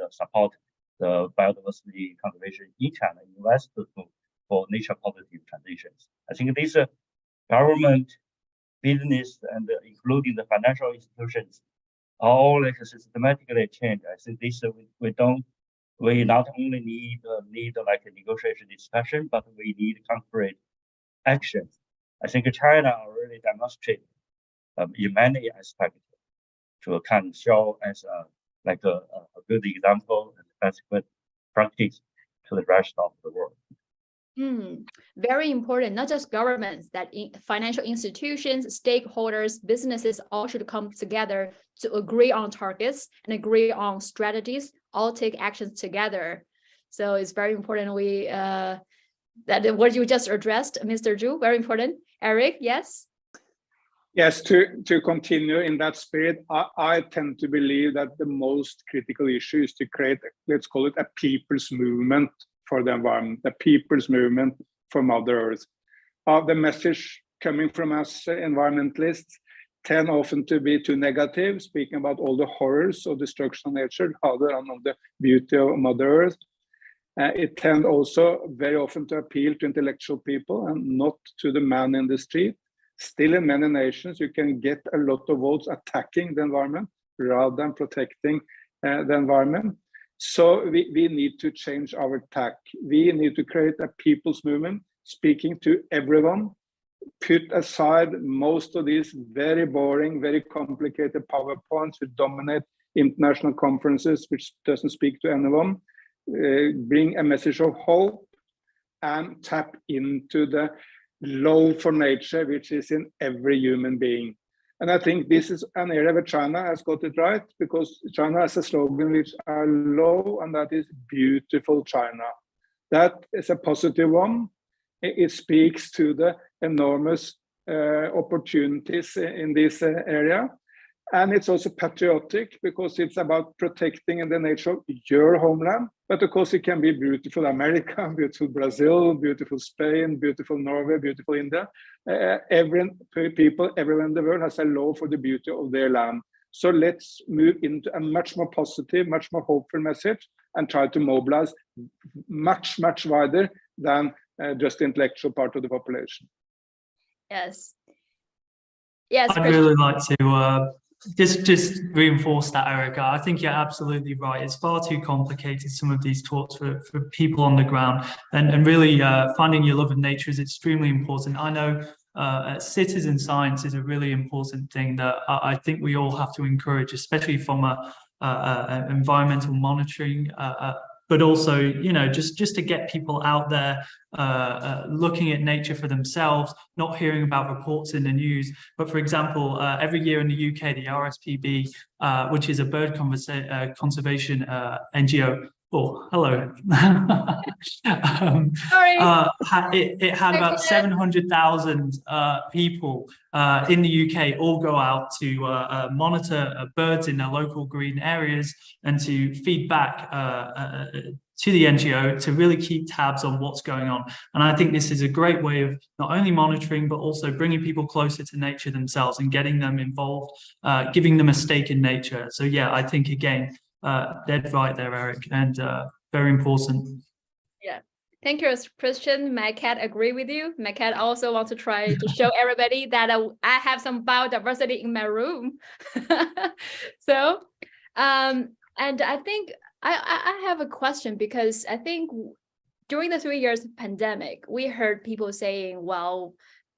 support the biodiversity conservation in China, invest for nature positive transitions. I think this government, business, and including the financial institutions, all systematically change. I think this we not only need a negotiation discussion, but we need concrete action. I think China already demonstrated in many aspects to can show as a good example and best good practice to the rest of the world.
Very important, not just governments, that financial institutions, stakeholders, businesses all should come together to agree on targets and agree on strategies, all take actions together. So it's very important that what you just addressed, Mr. Zhu, very important. Eric, yes?
Yes, to continue in that spirit, I tend to believe that the most critical issue is to create, let's call it a people's movement for the environment, the people's movement for Mother Earth. The message coming from us environmentalists tend often to be too negative, speaking about all the horrors of destruction of nature rather than of the beauty of Mother Earth. It tends also very often to appeal to intellectual people and not to the man in the street. Still, in many nations, you can get a lot of votes attacking the environment rather than protecting the environment. So we need to change our tack. We need to create a people's movement, speaking to everyone, put aside most of these very boring, very complicated PowerPoints which dominate international conferences, which doesn't speak to anyone, bring a message of hope and tap into the love for nature, which is in every human being. And I think this is an area where China has got it right, because China has a slogan which I love, and that is beautiful China. That is a positive one. It speaks to the enormous opportunities in this area. And it's also patriotic because it's about protecting the nature of your homeland. But of course, it can be beautiful America, beautiful Brazil, beautiful Spain, beautiful Norway, beautiful India. Every people everywhere in the world has a love for the beauty of their land. So let's move into a much more positive, much more hopeful message and try to mobilize much, much wider than just the intellectual part of the population.
Yes. Yes.
I'd really like to just reinforce that, Erica. I think you're absolutely right. It's far too complicated, some of these talks for people on the ground, and really finding your love of nature is extremely important. I know citizen science is a really important thing that I think we all have to encourage, especially from a environmental monitoring but also, just to get people out there looking at nature for themselves, not hearing about reports in the news. But for example, every year in the UK, the RSPB, which is a bird conservation NGO, Oh, hello.
Sorry.
It had about 700,000 people in the UK all go out to monitor birds in their local green areas and to feed back to the NGO to really keep tabs on what's going on. And I think this is a great way of not only monitoring, but also bringing people closer to nature themselves and getting them involved, giving them a stake in nature. So yeah, I think again, dead right there, Eric, and very important.
Yeah. Thank you, Christian. My cat agree with you. My cat also wants to try to show everybody that I have some biodiversity in my room. So, and I think I have a question, because I think during the 3 years pandemic, we heard people saying, well,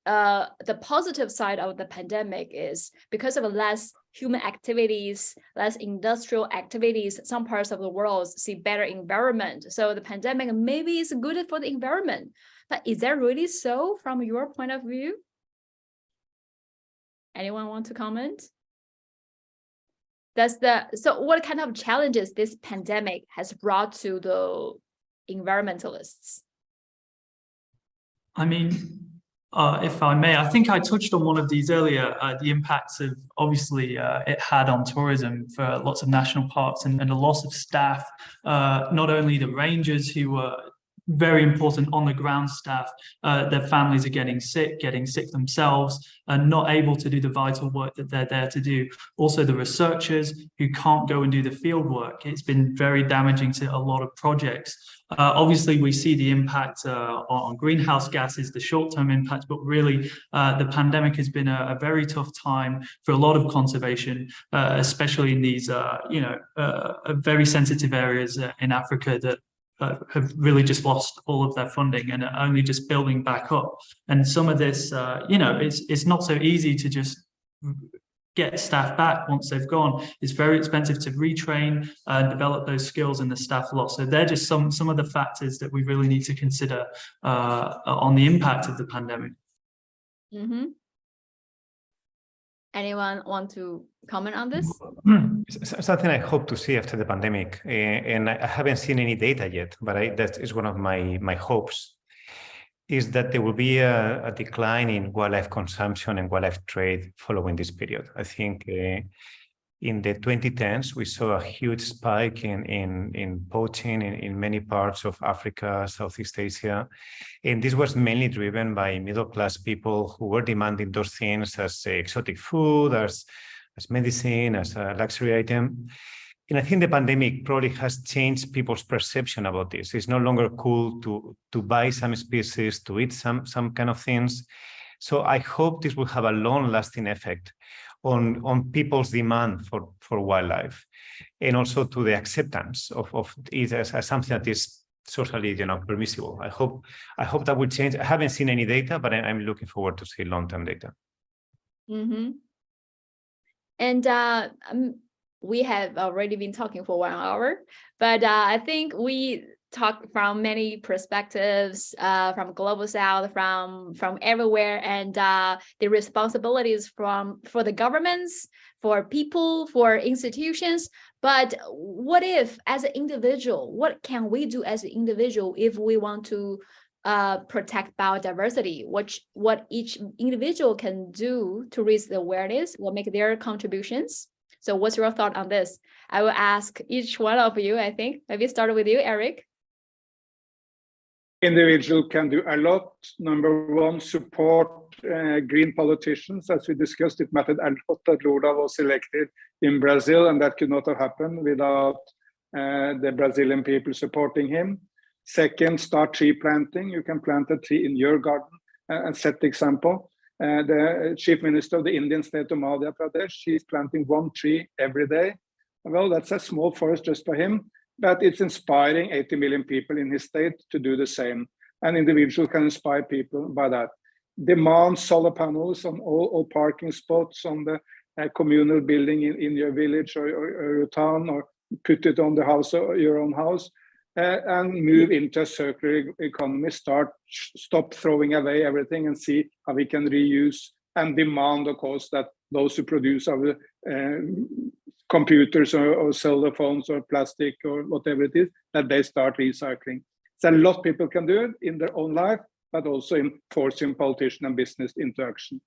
the positive side of the pandemic is because of less human activities, less industrial activities, some parts of the world see better environment. So the pandemic maybe is good for the environment. But is that really so from your point of view? Anyone want to comment? So what kind of challenges this pandemic has brought to the environmentalists?
I mean, if I may, I think I touched on one of these earlier, the impacts of obviously it had on tourism for lots of national parks and the loss of staff, not only the rangers who were very important on the ground staff, their families are getting sick themselves and not able to do the vital work that they're there to do. Also the researchers who can't go and do the field work. It's been very damaging to a lot of projects. Obviously, we see the impact on greenhouse gases, the short-term impact, but really the pandemic has been a very tough time for a lot of conservation, especially in these, very sensitive areas in Africa that have really just lost all of their funding and are only just building back up. And some of this, it's not so easy to just get staff back once they've gone. It's very expensive to retrain and develop those skills in the staff loss. So they're just some of the factors that we really need to consider on the impact of the pandemic.
Mm-hmm. Anyone want to comment on this?
Something I hope to see after the pandemic, and I haven't seen any data yet, but that is one of my hopes, is that there will be a decline in wildlife consumption and wildlife trade following this period. I think in the 2010s, we saw a huge spike in poaching in many parts of Africa, Southeast Asia. And this was mainly driven by middle-class people who were demanding those things as exotic food, as medicine, as a luxury item. And I think the pandemic probably has changed people's perception about this. It's no longer cool to buy some species, to eat some kind of things. So I hope this will have a long-lasting effect on people's demand for wildlife, and also to the acceptance of it as something that is socially, permissible. I hope that will change. I haven't seen any data, but I'm looking forward to see long-term data.
Mm-hmm. And we have already been talking for 1 hour, but I think we talk from many perspectives, from Global South, from everywhere, and the responsibilities for the governments, for people, for institutions. But what if, as an individual, what can we do as an individual if we want to protect biodiversity? What each individual can do to raise the awareness, will make their contributions. So what's your thought on this? I will ask each one of you, I think. Maybe start with you, Eric.
Individual can do a lot. Number one, support green politicians. As we discussed, it mattered a lot that Lula was elected in Brazil, and that could not have happened without the Brazilian people supporting him. Second, start tree planting. You can plant a tree in your garden and set the example. The chief minister of the Indian state of Madhya Pradesh, she's planting 1 tree every day. Well, that's a small forest just for him, but it's inspiring 80 million people in his state to do the same. An individual can inspire people by that. Demand solar panels on all parking spots, on the communal building in your village or your town, or put it on the house or your own house. And move into a circular economy, stop throwing away everything and see how we can reuse, and demand, of course, that those who produce our computers or cell phones or plastic or whatever it is, that they start recycling. It's a lot people can do in their own life, but also in forcing politician and business interaction.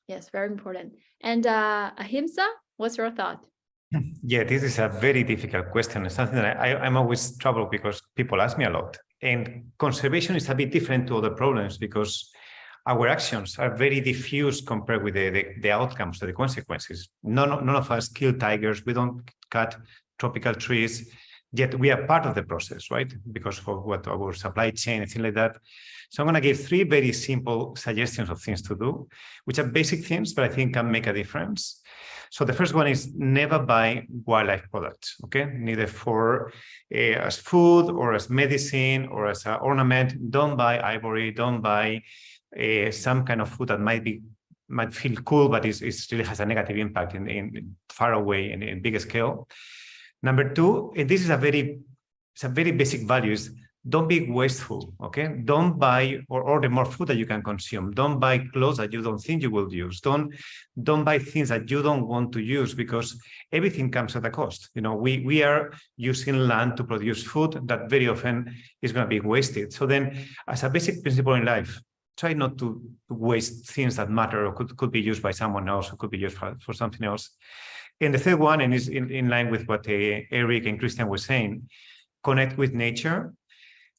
Yes, very important. And Ahimsa, what's your thought?
Yeah, this is a very difficult question. It's something that I'm always troubled because people ask me a lot. And conservation is a bit different to other problems because our actions are very diffuse compared with the outcomes, the consequences. None of us kill tigers. We don't cut tropical trees. Yet we are part of the process, right? Because of what our supply chain and things like that. So I'm going to give 3 very simple suggestions of things to do, which are basic things, but I think can make a difference. So the first one is never buy wildlife products, okay? Neither for as food or as medicine or as an ornament. Don't buy ivory, don't buy some kind of food that might feel cool, but it really has a negative impact in far away in bigger scale. Number 2, and this is a very basic value, is don't be wasteful, okay? Don't buy or order more food that you can consume. Don't buy clothes that you don't think you will use. Don't buy things that you don't want to use because everything comes at a cost. You know, we are using land to produce food that very often is going to be wasted. So then, as a basic principle in life, try not to waste things that matter or could be used by someone else or could be used for something else. And the third one, and is in line with what Eric and Christian were saying, connect with nature,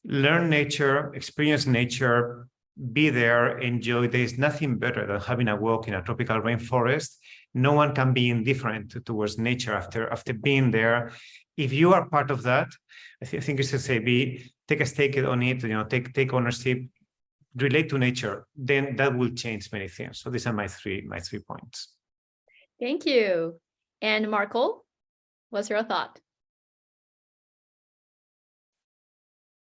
learn nature, experience nature, be there, enjoy. There's nothing better than having a walk in a tropical rainforest. No one can be indifferent towards nature after being there. If you are part of that, I think you should say, take a stake on it, you know, take ownership, relate to nature, then that will change many things. So these are my three points.
Thank you. And Marco, what's your thought?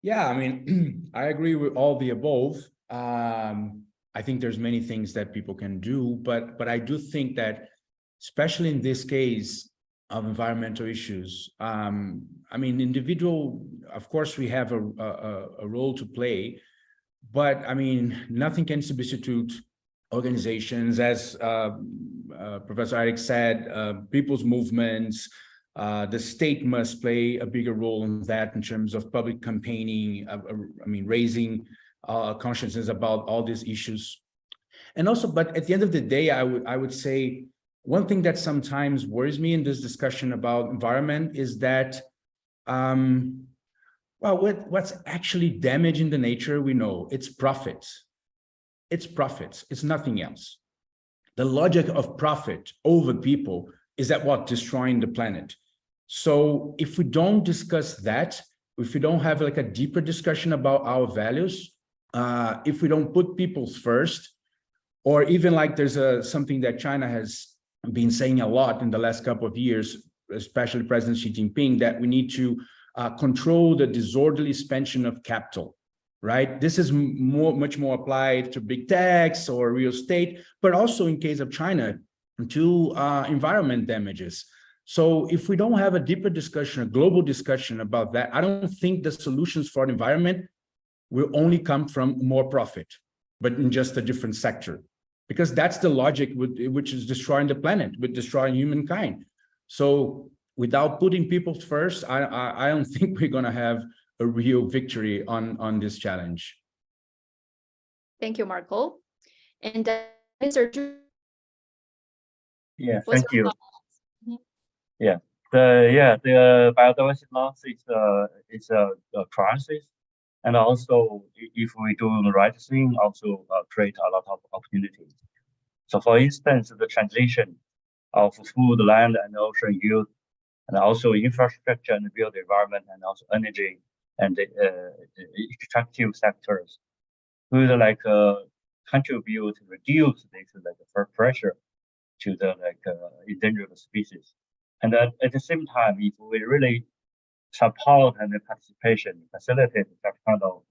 Yeah, I mean, I agree with all the above. I think there's many things that people can do, but I do think that, especially in this case of environmental issues, I mean, individual, of course, we have a role to play, but I mean, nothing can substitute organizations, as Professor Eric said, people's movements. The state must play a bigger role in that in terms of public campaigning, I mean, raising consciousness about all these issues. And also, but at the end of the day, I would say one thing that sometimes worries me in this discussion about environment is that, well, what's actually damaging the nature, we know it's profits. It's profits, it's nothing else. The logic of profit over people is that what? Destroying the planet. So if we don't discuss that, if we don't have like a deeper discussion about our values, if we don't put people first, or even like there's something that China has been saying a lot in the last couple of years, especially President Xi Jinping, that we need to control the disorderly expansion of capital, right? This is much more applied to big techs or real estate, but also in case of China to environment damages. So if we don't have a deeper discussion, a global discussion about that, I don't think the solutions for the environment will only come from more profit, but in just a different sector, because that's the logic which is destroying the planet, with destroying humankind. So without putting people first, I don't think we're going to have a real victory on this challenge.
Thank you, Marco. And Mr. Zhu.
Yeah,
What's
thank
your
you.
thoughts?
Yeah, the biodiversity loss is a crisis, and also if we do the right thing, also create a lot of opportunities. So, for instance, the transition of food, land, and ocean use, and also infrastructure and built environment, and also energy and extractive sectors, would like contribute to reduce this pressure to the endangered species. And at the same time, if we really support and participation, facilitate that kind of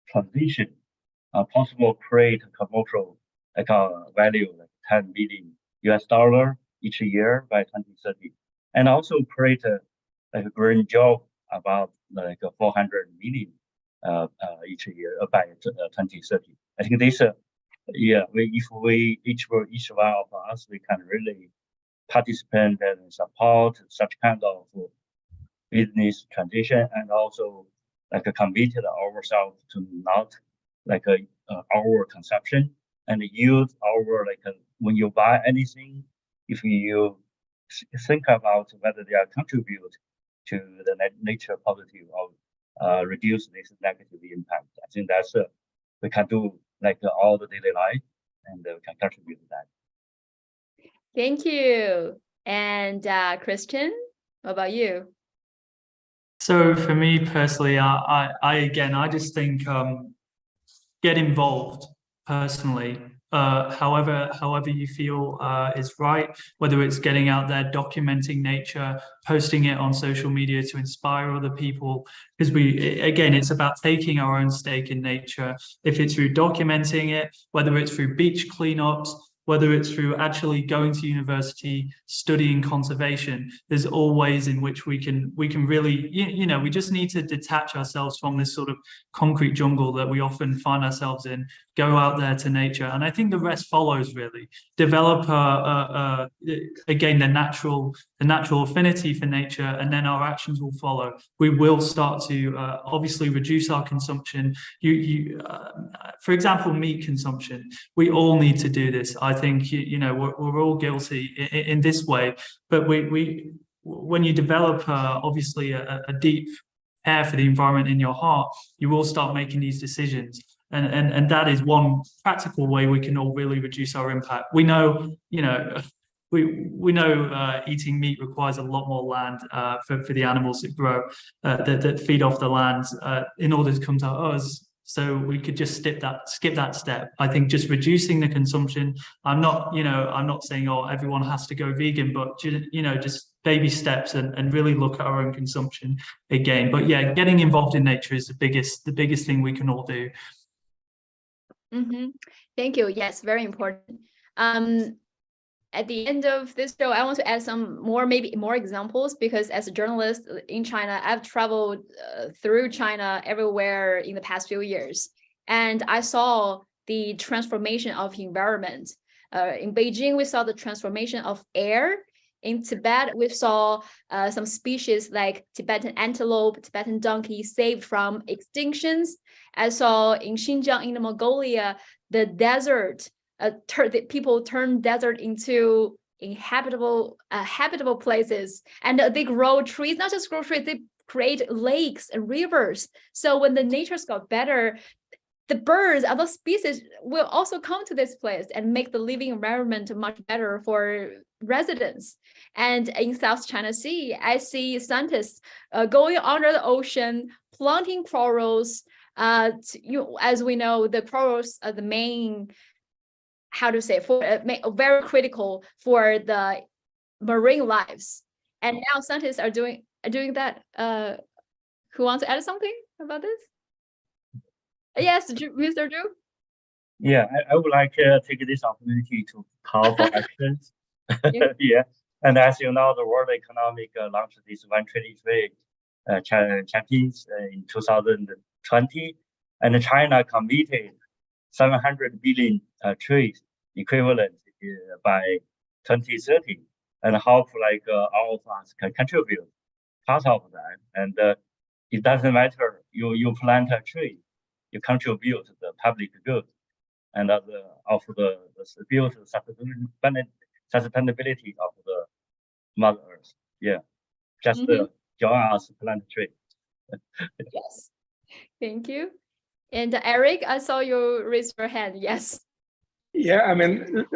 transition, possible create commercial value like $10 billion each year by 2030, and also create a green job about 400 million each year by 2030. I think this, if we each one of us, we can really participate and support such kind of business transition, and also like committed ourselves to not like our consumption and use our when you buy anything, if you think about whether they are contribute to the nature positive or reduce this negative impact. I think that's we can do all the daily life, and we can contribute to that.
Thank you. And Christian, what about you?
So for me personally, I just think get involved personally. However you feel is right, whether it's getting out there, documenting nature, posting it on social media to inspire other people, because it's about taking our own stake in nature. If it's through documenting it, whether it's through beach cleanups, whether it's through actually going to university, studying conservation, there's all ways in which we can really, we just need to detach ourselves from this sort of concrete jungle that we often find ourselves in, go out there to nature. And I think the rest follows, really. Develop, again, the natural affinity for nature, and then our actions will follow. We will start to obviously reduce our consumption. For example, meat consumption. We all need to do this. I think we're all guilty in this way. But when you develop obviously a deep care for the environment in your heart, you will start making these decisions. And that is one practical way we can all really reduce our impact. We know, we know eating meat requires a lot more land for the animals that grow, that feed off the land in order to come to us. So we could just skip that step. I think just reducing the consumption. I'm not saying everyone has to go vegan, but just baby steps and really look at our own consumption again. But yeah, getting involved in nature is the biggest thing we can all do.
Mm-hmm. Thank you. Yes, very important. At the end of this show, I want to add some maybe more examples, because as a journalist in China, I've traveled through China everywhere in the past few years, and I saw the transformation of environment. In Beijing, we saw the transformation of air. In Tibet, we saw some species like Tibetan antelope, Tibetan donkey saved from extinctions. I saw in Xinjiang, in Mongolia, the desert, people turn desert into habitable places, and they grow trees, not just grow trees, they create lakes and rivers. So when the nature's got better, the birds, other species will also come to this place and make the living environment much better for residents. And in South China Sea, I see scientists going under the ocean, planting corals. As we know, the corals are the main, very critical for the marine lives. And now scientists are doing that. Who wants to add something about this? Yes, Mr. Zhu.
Yeah, I would like to take this opportunity to call for actions. Yeah, and as you know, the World Economic launched this 1 trillion trade champions in 2020, and China committed 700 billion trees equivalent by 2030, and hope all of us can contribute part of that. And it doesn't matter you plant a tree, you contribute to the public good and of the sustainability of the Mother Earth. Yeah, just join us plant a tree.
Yes, thank you. And Eric, I saw you raise your hand. Yes.
Yeah, I mean,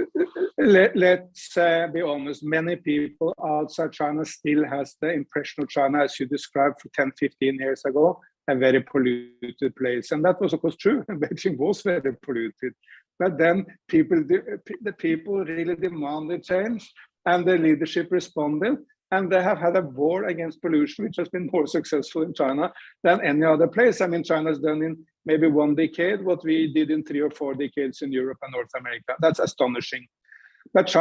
let's be honest. Many people outside China still has the impression of China, as you described, for 10, 15 years ago, a very polluted place. And that was, of course, true. Beijing was very polluted. But then the people really demanded change, and the leadership responded. And they have had a war against pollution, which has been more successful in China than any other place. I mean, China has done in maybe 1 decade what we did in 3 or 4 decades in Europe and North America. That's astonishing. But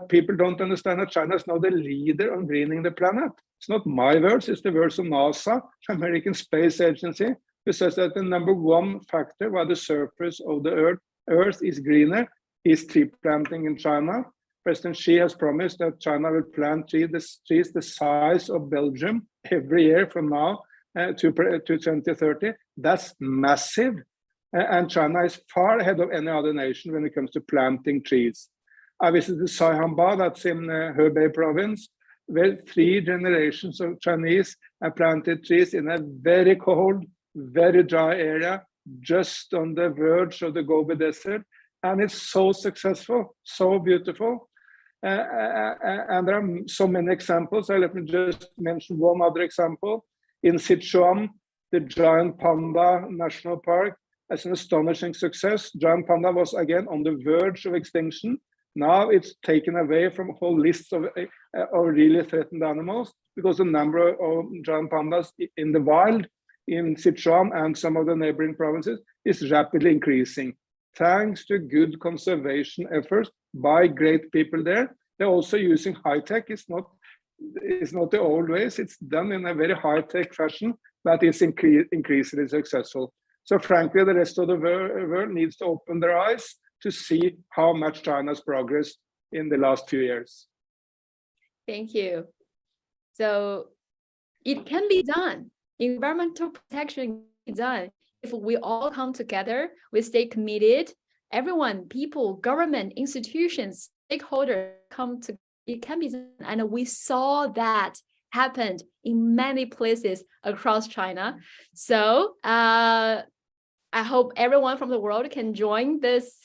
people don't understand that China is now the leader on greening the planet. It's not my words, it's the words of NASA, American Space Agency, who says that the #1 factor why the surface of the Earth is greener is tree planting in China. President Xi has promised that China will plant trees the size of Belgium every year from now to 2030. That's massive. And China is far ahead of any other nation when it comes to planting trees. I visited Saihamba, that's in Hebei province, where 3 generations of Chinese have planted trees in a very cold, very dry area, just on the verge of the Gobi Desert. And it's so successful, so beautiful. And there are so many examples. So let me just mention one other example. In Sichuan, the giant panda national park has an astonishing success. Giant panda was again on the verge of extinction. Now it's taken away from a whole list of really threatened animals because the number of giant pandas in the wild in Sichuan and some of the neighboring provinces is rapidly increasing. Thanks to good conservation efforts by great people there. They're also using high tech. It's not the old ways. It's done in a very high tech fashion that is increasingly successful. So frankly, the rest of the world needs to open their eyes to see how much China's progressed in the last few years.
Thank you. So it can be done. Environmental protection can be done if we all come together, we stay committed. Everyone, people, government, institutions, stakeholders come to. It can be done, and we saw that happened in many places across China. So I hope everyone from the world can join this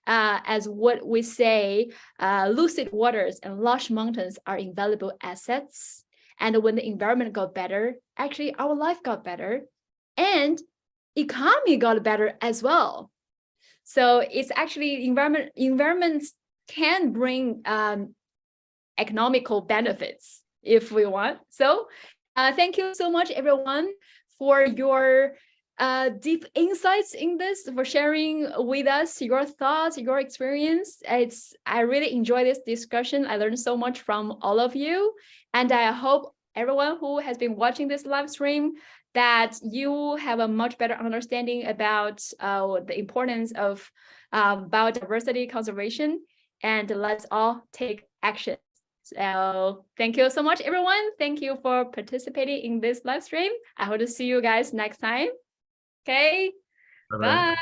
as what we say, lucid waters and lush mountains are invaluable assets. And when the environment got better, actually our life got better and economy got better as well. So it's actually environments can bring economical benefits if we want. So thank you so much, everyone, for your deep insights in this, for sharing with us your thoughts, your experience. I really enjoy this discussion. I learned so much from all of you. And I hope everyone who has been watching this live stream that you have a much better understanding about the importance of biodiversity conservation, and let's all take action. So thank you so much, everyone. Thank you for participating in this live stream. I hope to see you guys next time. Okay. Bye.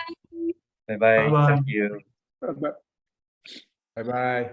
Bye-bye. Thank you.
Bye-bye.
Bye-bye.